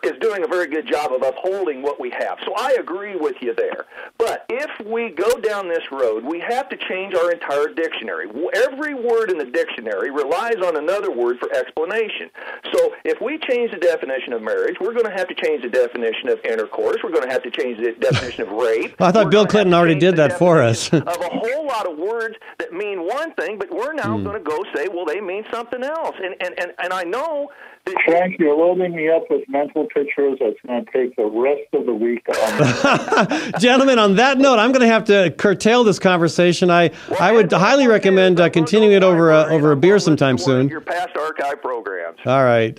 is doing a very good job of upholding what we have. So I agree with you there. But if we go down this road, we have to change our entire dictionary. Every word in the dictionary relies on another word for explanation. So if we change the definition of marriage, we're going to have to change the definition of intercourse. We're going to have to change the definition of rape. Well, I thought Bill Clinton already did that for us. Of a whole lot of words that mean one thing, but we're now going to go say, well, they mean something else. And I know that... Frank, you're loading me up with mental pictures that's going to take the rest of the week on. Gentlemen, on that note, I'm going to have to curtail this conversation. I would highly recommend continuing it over a beer sometime soon. Your past archive programs. All right.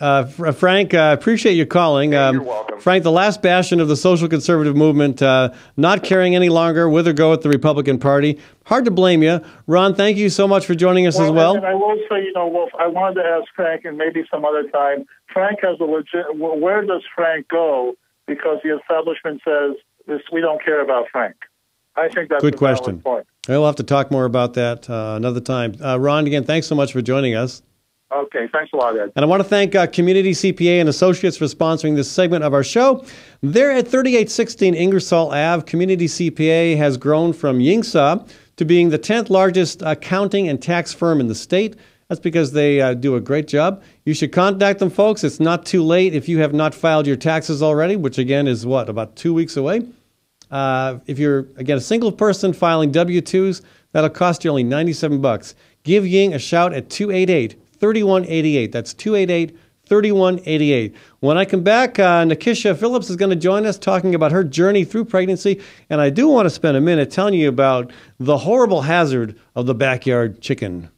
Frank, I appreciate you calling. You're welcome. Frank, the last bastion of the social conservative movement, not caring any longer with or go with the Republican Party. Hard to blame you. Ron, thank you so much for joining us as well. And I will say, Wolf, I wanted to ask Frank, and maybe some other time, Frank has a legit... Where does Frank go? Because the establishment says, we don't care about Frank. I think that's good a question. Valid point. We'll have to talk more about that another time. Ron, again, thanks so much for joining us. Okay, thanks a lot, Ed. And I want to thank Community CPA and Associates for sponsoring this segment of our show. They're at 3816 Ingersoll Ave. Community CPA has grown from Yingsa to being the 10th largest accounting and tax firm in the state. That's because they do a great job. You should contact them, folks. It's not too late if you have not filed your taxes already, which, again, is about 2 weeks away. If you're, again, a single person filing W-2s, that'll cost you only $97. Give Ying a shout at 288-3188. That's 288-3188. When I come back, Nikisha Phillips is going to join us talking about her journey through pregnancy. And I do want to spend a minute telling you about the horrible hazard of the backyard chicken.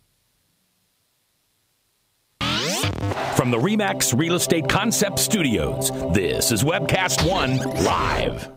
From the RE/MAX Real Estate Concept Studios, this is Webcast One Live.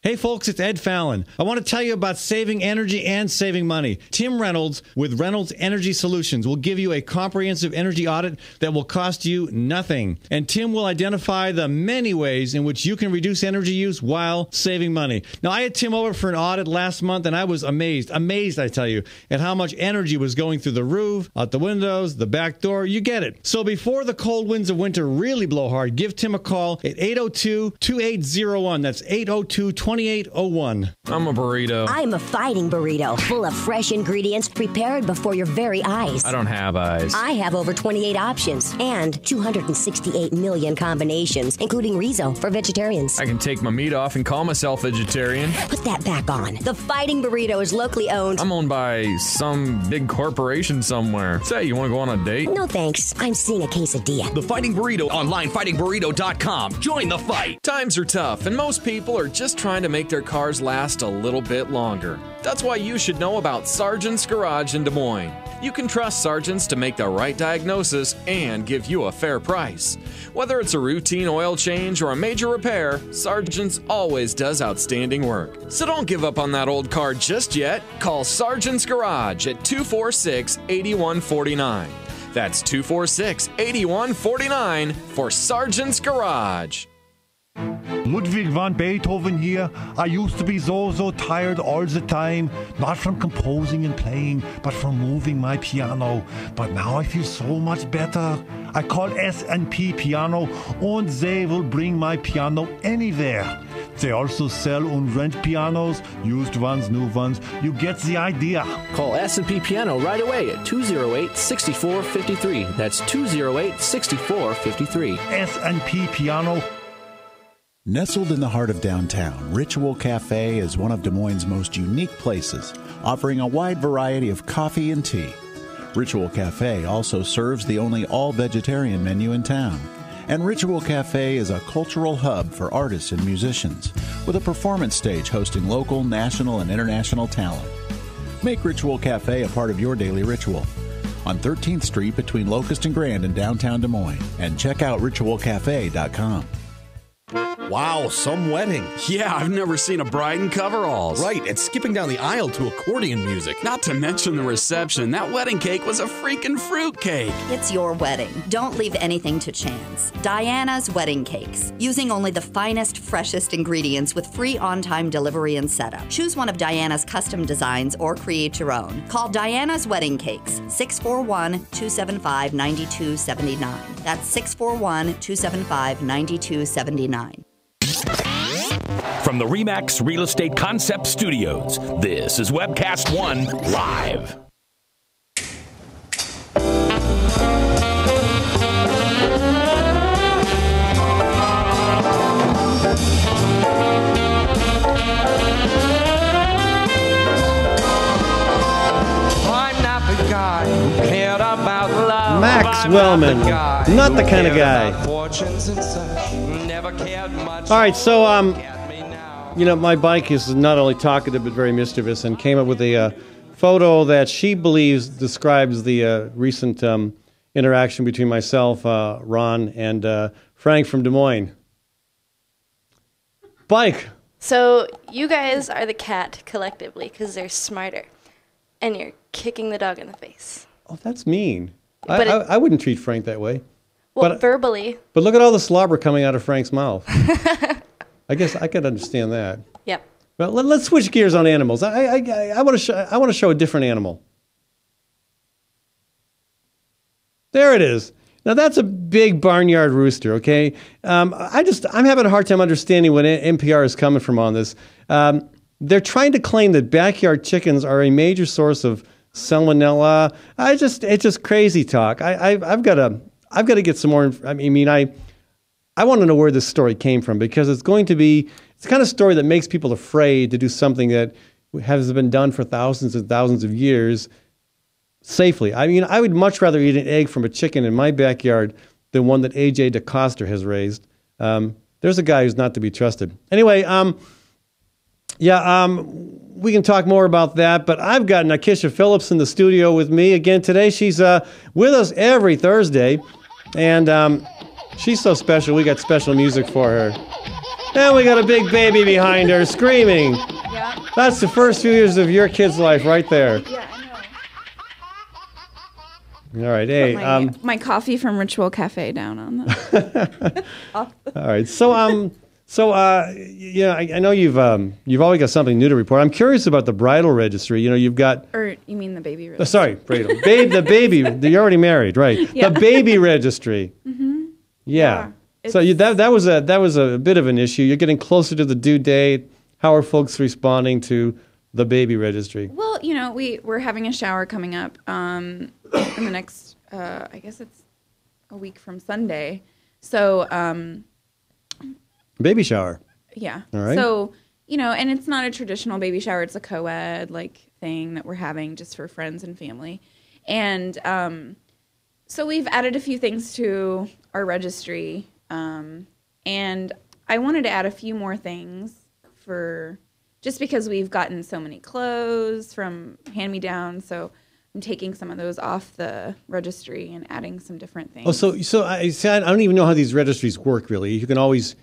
Hey folks, it's Ed Fallon. I want to tell you about saving energy and saving money. Tim Reynolds with Reynolds Energy Solutions will give you a comprehensive energy audit that will cost you nothing. And Tim will identify the many ways in which you can reduce energy use while saving money. Now, I had Tim over for an audit last month, and I was amazed, I tell you, at how much energy was going through the roof, out the windows, the back door. You get it. So before the cold winds of winter really blow hard, give Tim a call at 802-2801. That's 802-2801. I'm a burrito. I'm a fighting burrito, full of fresh ingredients prepared before your very eyes. I don't have eyes. I have over 28 options and 268 million combinations, including Rizo for vegetarians. I can take my meat off and call myself vegetarian. Put that back on. The fighting burrito is locally owned. I'm owned by some big corporation somewhere. Say, you want to go on a date? No thanks. I'm seeing a quesadilla. The Fighting Burrito online, fightingburrito.com. Join the fight. Times are tough, and most people are just trying to make their cars last a little bit longer. That's why you should know about Sargent's Garage in Des Moines. You can trust Sargent's to make the right diagnosis and give you a fair price. Whether it's a routine oil change or a major repair, Sargent's always does outstanding work. So don't give up on that old car just yet. Call Sargent's Garage at 246-8149. That's 246-8149 for Sargent's Garage. Ludwig van Beethoven here. I used to be so tired all the time, not from composing and playing, but from moving my piano. But now I feel so much better. I call S&P Piano, and they will bring my piano anywhere. They also sell and rent pianos, used ones, new ones. You get the idea. Call S&P Piano right away at 208-6453. That's 208-6453. S&P Piano. Nestled in the heart of downtown, Ritual Cafe is one of Des Moines' most unique places, offering a wide variety of coffee and tea. Ritual Cafe also serves the only all-vegetarian menu in town. And Ritual Cafe is a cultural hub for artists and musicians, with a performance stage hosting local, national, and international talent. Make Ritual Cafe a part of your daily ritual. On 13th Street between Locust and Grand in downtown Des Moines. And check out ritualcafe.com. Wow, some wedding. Yeah, I've never seen a bride in coveralls. Right, and skipping down the aisle to accordion music. Not to mention the reception. That wedding cake was a freaking fruit cake. It's your wedding. Don't leave anything to chance. Diana's Wedding Cakes. Using only the finest, freshest ingredients with free on-time delivery and setup. Choose one of Diana's custom designs or create your own. Call Diana's Wedding Cakes, 641-275-9279. That's 641-275-9279. From the RE/MAX Real Estate Concept Studios, this is Webcast One Live. I'm not the guy who cared about love. Max Wellman, not the kind of guy. All right, so you know, my bike is not only talkative but very mischievous, and came up with a photo that she believes describes the recent interaction between myself, Ron, and Frank from Des Moines. Bike. So you guys are the cat collectively because they're smarter, and you're kicking the dog in the face. Oh, that's mean. But I wouldn't treat Frank that way. Well, verbally. But look at all the slobber coming out of Frank's mouth. I guess I could understand that. Yep. Well, let's switch gears on animals. I want to show a different animal. There it is. Now that's a big barnyard rooster. Okay. I'm having a hard time understanding what NPR is coming from on this. They're trying to claim that backyard chickens are a major source of salmonella. It's just crazy talk. I've got to get some more. I want to know where this story came from, because it's the kind of story that makes people afraid to do something that has been done for thousands and thousands of years safely. I would much rather eat an egg from a chicken in my backyard than one that A.J. DeCoster has raised. There's a guy who's not to be trusted. Anyway, we can talk more about that, but I've got Nakisha Phillips in the studio with me again today. She's with us every Thursday, and she's so special. We got special music for her. And we got a big baby behind her screaming. Yeah. That's the first few years of your kid's life right there. Yeah, I know. All right, hey. Put my coffee from Ritual Cafe down on that. All right, so yeah, I know you've always got something new to report. I'm curious about the bridal registry. You know, you've got. Or you mean the baby registry? Sorry, bridal. The baby. You're already married, right? Yeah. The baby registry. Mm-hmm. Yeah. So that was a bit of an issue. You're getting closer to the due date. How are folks responding to the baby registry? Well, you know, we're having a shower coming up in the next, I guess it's a week from Sunday. So, baby shower. yeah. All right. So, you know, and it's not a traditional baby shower. It's a co-ed like thing that we're having just for friends and family. And so we've added a few things to our registry. And I wanted to add a few more things just because we've gotten so many clothes from hand-me-downs. So I'm taking some of those off the registry and adding some different things. Oh, so I don't even know how these registries work really. You can always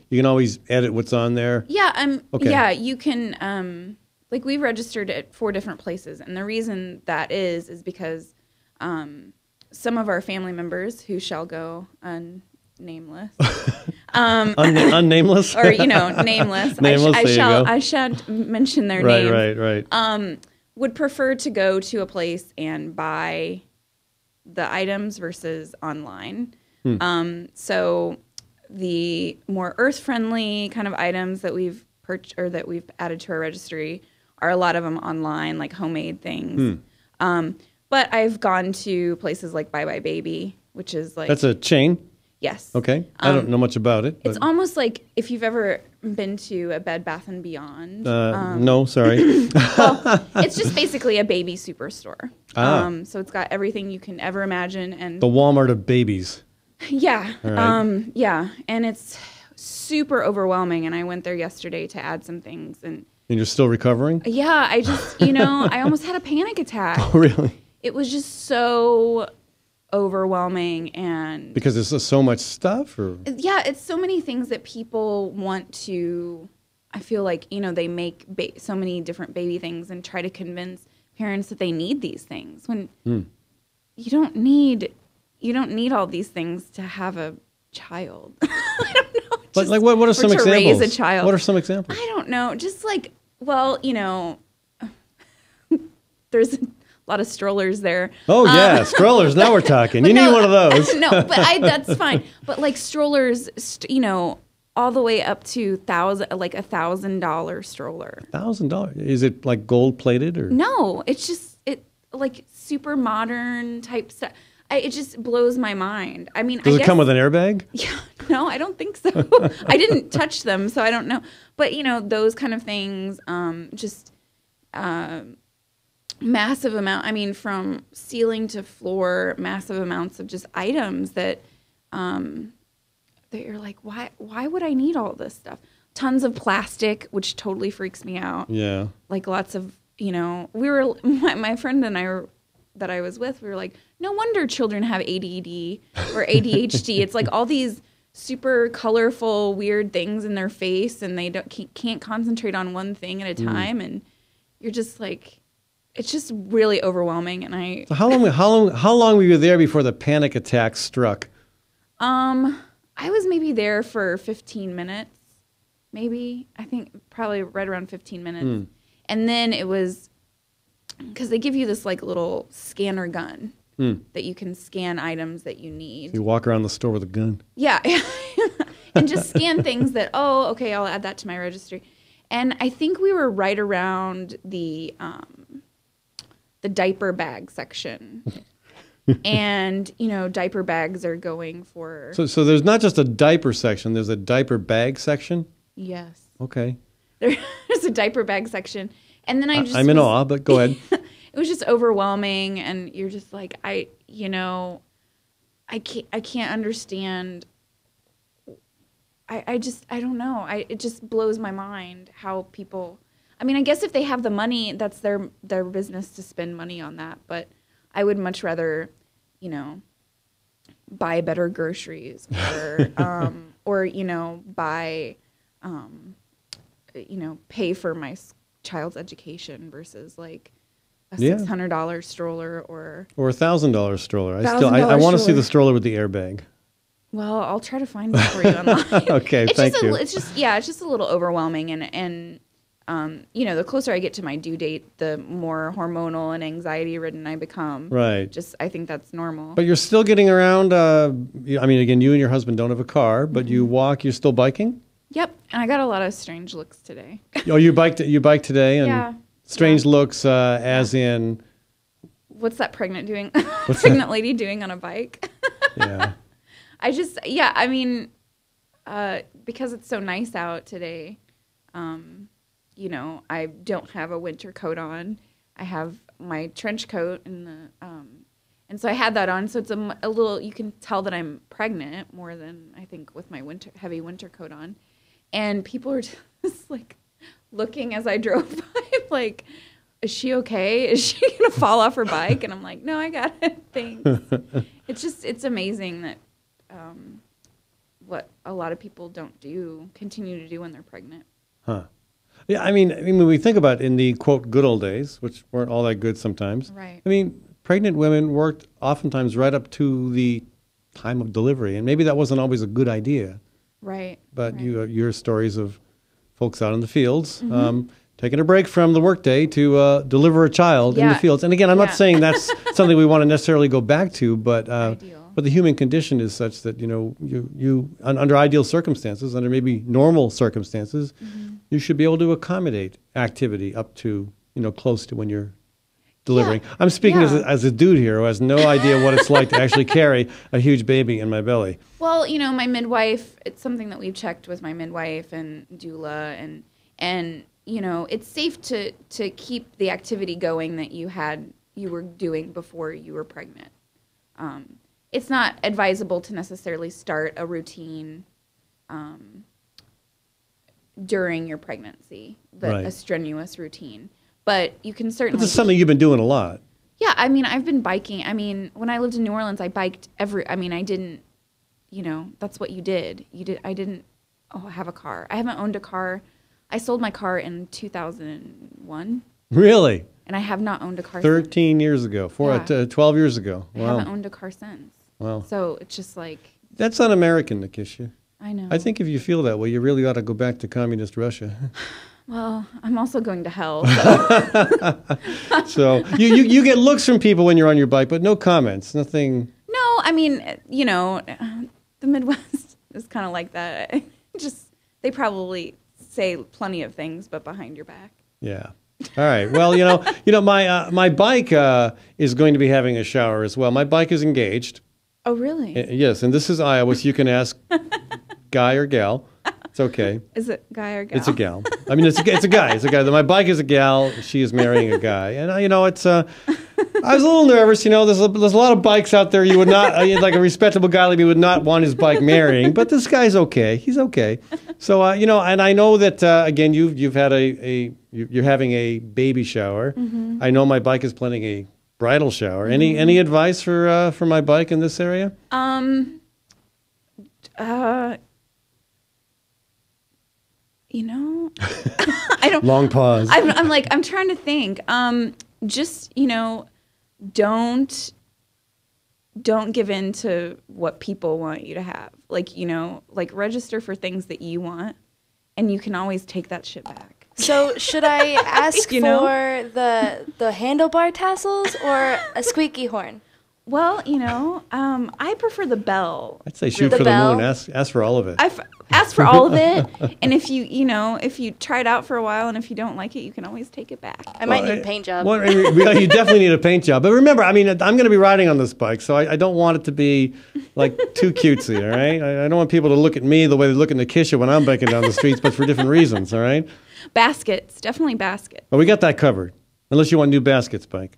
edit what's on there. Yeah, Okay. yeah, you can like we've registered at 4 different places, and the reason that is because some of our family members who shall go unnameless. Unnameless? Or, you know, nameless. Nameless, there you go. I shan't mention their names. Right. Would prefer to go to a place and buy the items versus online. So the more earth-friendly kind of items that we've that we've added to our registry are a lot of them online, like homemade things. But I've gone to places like Bye Bye Baby, which is like... That's a chain? Yes. Okay. I don't know much about it. It's almost like if you've ever been to a Bed Bath & Beyond. No, sorry. Well, it's just basically a baby superstore. Ah. So it's got everything you can ever imagine. And The Walmart of babies. yeah. All right. Yeah. And it's super overwhelming. And I went there yesterday to add some things. And you're still recovering? yeah, I just, I almost had a panic attack. Oh, really? It was just so overwhelming. And Because there's so much stuff? Or? yeah, it's so many things that people want to, I feel like, they make so many different baby things and try to convince parents that they need these things when you don't need all these things to have a child. I don't know. But like, what are some examples? Raise a child. What are some examples? I don't know. Just like, well, there's a lot of strollers there. Oh yeah, strollers. Now we're talking. You need one of those. No, but that's fine. But like strollers, all the way up to $1,000 stroller. $1,000? Is it like gold plated or? No, it's just like super modern type stuff. It just blows my mind. I mean, Does it come with an airbag? Yeah, no, I don't think so. I didn't touch them, so I don't know. But those kind of things, just massive amount. I mean, from ceiling to floor, massive amounts of just items that you're like, why would I need all this stuff? Tons of plastic, which totally freaks me out. Yeah. Like lots of, my friend and I that I was with, we were like, no wonder children have ADD or ADHD. It's like all these super colorful, weird things in their face, and they can't concentrate on one thing at a time, and you're just like, it's just really overwhelming. And So how long were you there before the panic attack struck? I was maybe there for 15 minutes, maybe. I think probably right around 15 minutes, and then it was. Because they give you this like little scanner gun that you can scan items that you need. You walk around the store with a gun. Yeah. And just scan things that, okay, I'll add that to my registry. And I think we were right around the diaper bag section. And, diaper bags are going for... So there's not just a diaper section, there's a diaper bag section? Yes. Okay. There's a diaper bag section. And then I'm in awe, but go ahead. It was just overwhelming, and you're just like, I can't understand. I don't know. It just blows my mind how people. I mean, I guess if they have the money, that's their business to spend money on that. But I would much rather, buy better groceries or buy. pay for my child's education versus like a Yeah. $600 stroller or $1,000 stroller. I $1,000 want to see stroller. the stroller with the airbag. Well, I'll try to find it for you online. Okay, thank you. It's just a little overwhelming, and the closer I get to my due date, the more hormonal and anxiety ridden I become. Right. I think that's normal. But you're still getting around. I mean, again, you and your husband don't have a car, but you walk. You're still biking. Yep, and I got a lot of strange looks today. Oh, you biked today, and Yeah. strange looks, as in. What's that pregnant doing? What's pregnant lady doing on a bike? Yeah. I mean, because it's so nice out today, I don't have a winter coat on. I have my trench coat and so I had that on. So it's a little, you can tell that I'm pregnant more than I think with my heavy winter coat on. And people are just like looking as I drove by, like, is she okay? Is she going to fall off her bike? And I'm like, no, I got it. Thanks. It's amazing that what a lot of people continue to do when they're pregnant. Huh. Yeah, I mean, when we think about in the, quote, good old days, which weren't all that good sometimes. Right. I mean, pregnant women worked oftentimes right up to the time of delivery, and maybe that wasn't always a good idea. Right. But you hear stories of folks out in the fields Mhm. taking a break from the workday to deliver a child in the Yeah. fields. And again, I'm not Yeah. saying that's something we want to necessarily go back to, but the human condition is such that, you under ideal circumstances, under maybe normal circumstances, you should be able to accommodate activity up to, close to when you're delivering. I'm speaking as a dude here who has no idea what it's like to actually carry a huge baby in my belly. Well, my midwife, it's something that we've checked with my midwife and doula, and it's safe to keep the activity going that you were doing before you were pregnant. It's not advisable to necessarily start a routine during your pregnancy, Right. a strenuous routine. But you can certainly. This is something you've been doing a lot. Yeah, I mean, I've been biking. I mean, when I lived in New Orleans, I biked I didn't, that's what you did. I didn't have a car. I haven't owned a car. I sold my car in 2001. Really? And I have not owned a car 13 years ago, 12 years ago. since. I Wow. haven't owned a car since. Wow. So it's just like, That's un-American, Nikisha. I know. I think if you feel that way, you really ought to go back to communist Russia. well, I'm also going to hell. So you get looks from people when you're on your bike, but no comments, nothing. No, I mean, the Midwest is kind of like that. They probably say plenty of things, but behind your back. Yeah. All right. Well, my bike is going to be having a shower as well. My bike is engaged. Oh, really? Yes, and this is Iowa, so you can ask guy or gal. It's okay. Is it guy or gal? It's a gal. I mean, it's a guy. It's a guy. My bike is a gal. She is marrying a guy, and it's. I was a little nervous. There's a lot of bikes out there. You would not, like a respectable guy like me, would not want his bike marrying. But this guy's okay. He's okay. So and I know that again, you've had you're having a baby shower. Mhm. I know my bike is planning a bridal shower. Any advice for my bike in this area? I don't. Long pause. I'm trying to think. Just don't give in to what people want you to have. Like register for things that you want, and you can always take that shit back. So should I ask You know? for the handlebar tassels or a squeaky horn? Well, I prefer the bell. I'd say shoot The for the bell. moon. Ask for all of it. Ask for all of it, and if you try it out for a while, and if you don't like it, you can always take it back. I might need a paint job. Well, you definitely need a paint job. But remember, I'm going to be riding on this bike, so I don't want it to be like too cutesy, all right? I don't want people to look at me the way they look at Nikisha when I'm biking down the streets, but for different reasons, all right? Baskets, definitely baskets. Well, we got that covered, unless you want new baskets, Bike.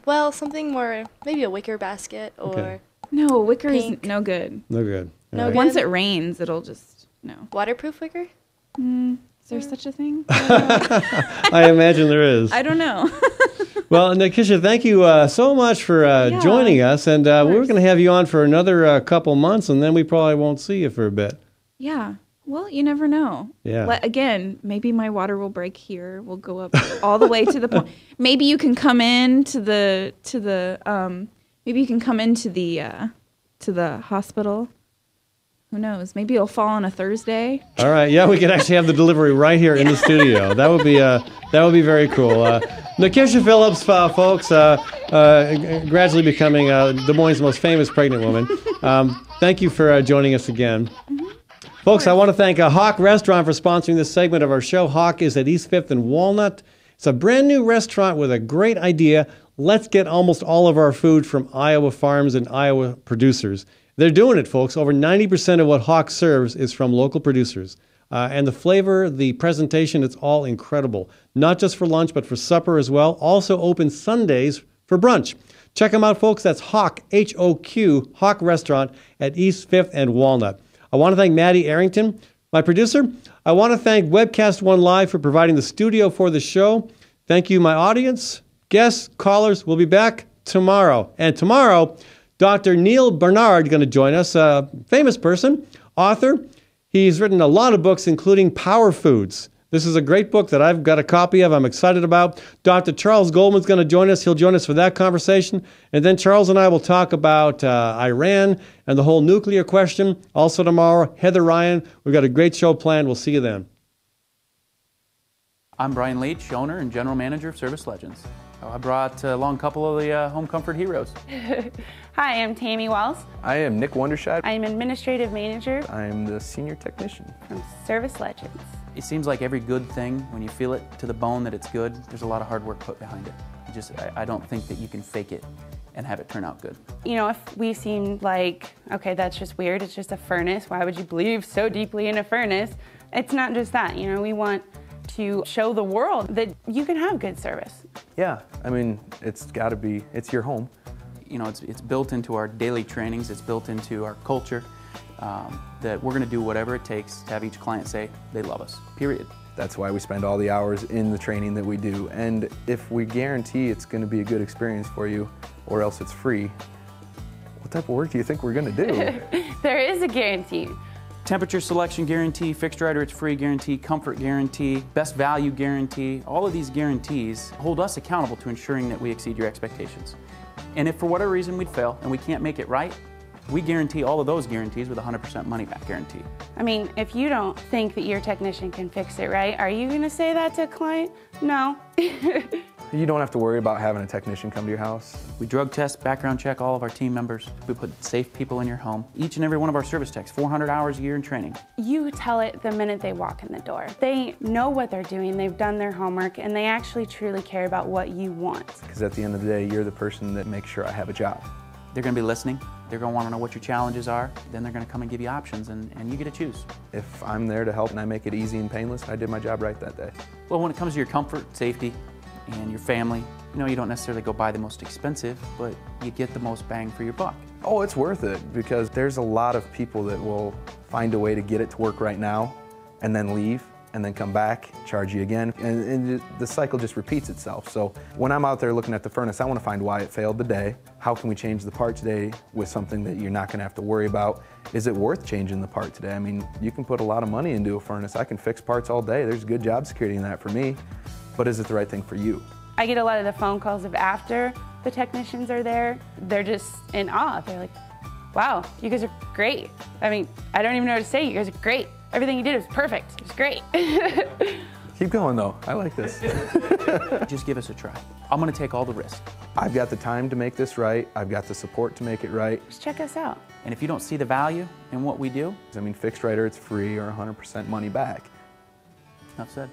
Well, something more, maybe a wicker basket or Okay. No, wicker pink. is no good. No good. No All right. Once it rains, it'll just no. Waterproof wicker? Is there such a thing? I imagine there is. I don't know. Well, Nikisha, thank you so much for joining us, and we're going to have you on for another couple months, and then we probably won't see you for a bit. Yeah. Well, you never know. Yeah. Again, maybe my water will break here. We'll go up all the way to the point. Maybe you can come in to the maybe you can come into the hospital. Who knows? Maybe it'll fall on a Thursday. All right. Yeah, we could actually have the delivery right here in the studio. That would be very cool. Nakisha Phillips, folks, gradually becoming Des Moines' most famous pregnant woman. Thank you for joining us again. Folks, I want to thank Hawk Restaurant for sponsoring this segment of our show. Hawk is at East 5th and Walnut. It's a brand new restaurant with a great idea. Let's get almost all of our food from Iowa farms and Iowa producers. They're doing it, folks. Over 90% of what Hawk serves is from local producers. And the flavor, the presentation, it's all incredible. Not just for lunch, but for supper as well. Also open Sundays for brunch. Check them out, folks. That's Hawk, H-O-Q, Hawk Restaurant at East 5th and Walnut. I want to thank Maddie Arrington, my producer. I want to thank Webcast One Live for providing the studio for the show. Thank you, my audience, guests, callers. We'll be back tomorrow. And tomorrow, Dr. Neil Bernard is going to join us, a famous person, author. He's written a lot of books, including Power Foods. This is a great book that I've got a copy of. I'm excited about. Dr. Charles Goldman's going to join us. He'll join us for that conversation. And then Charles and I will talk about Iran and the whole nuclear question. Also tomorrow, Heather Ryan. We've got a great show planned. We'll see you then. I'm Brian Leach, owner and general manager of Service Legends. I brought along a couple of the home comfort heroes. Hi, I'm Tammy Wells. I am Nick Wondershad. I'm administrative manager. I am the senior technician from Service Legends. It seems like every good thing, when you feel it to the bone that it's good, there's a lot of hard work put behind it. I don't think that you can fake it and have it turn out good. You know, if we seem like, okay, that's just weird, it's just a furnace, why would you believe so deeply in a furnace? It's not just that, you know, we want to show the world that you can have good service. Yeah, I mean, it's got to be, it's your home. You know, it's built into our daily trainings, it's built into our culture, that we're going to do whatever it takes to have each client say they love us, period. That's why we spend all the hours in the training that we do. And if we guarantee it's going to be a good experience for you, or else it's free, what type of work do you think we're going to do? There is a guarantee. Temperature selection guarantee, fixed right or it's free guarantee, comfort guarantee, best value guarantee. All of these guarantees hold us accountable to ensuring that we exceed your expectations. And if for whatever reason we fail and we can't make it right, we guarantee all of those guarantees with a 100% money back guarantee. I mean, if you don't think that your technician can fix it right, are you going to say that to a client? No. You don't have to worry about having a technician come to your house. We drug test, background check all of our team members. We put safe people in your home. Each and every one of our service techs, 400 hours a year in training. You tell it the minute they walk in the door. They know what they're doing, they've done their homework, and they actually truly care about what you want. Because at the end of the day, you're the person that makes sure I have a job. They're going to be listening. They're going to want to know what your challenges are. Then they're going to come and give you options, and you get to choose. If I'm there to help and I make it easy and painless, I did my job right that day. Well, when it comes to your comfort, safety, and your family, you know, you don't necessarily go buy the most expensive, but you get the most bang for your buck. Oh, it's worth it, because there's a lot of people that will find a way to get it to work right now and then leave and then come back, charge you again, and the cycle just repeats itself. So when I'm out there looking at the furnace, I want to find why it failed today. How can we change the part today with something that you're not going to have to worry about? Is it worth changing the part today? I mean, you can put a lot of money into a furnace. I can fix parts all day. There's good job security in that for me. But is it the right thing for you? I get a lot of the phone calls of after the technicians are there. They're just in awe. They're like, wow, you guys are great. I mean, I don't even know what to say. You guys are great. Everything you did was perfect. It was great. Keep going though. I like this. Just give us a try. I'm going to take all the risk. I've got the time to make this right. I've got the support to make it right. Just check us out. And if you don't see the value in what we do, I mean, fixed right or it's free or 100% money back. Enough said.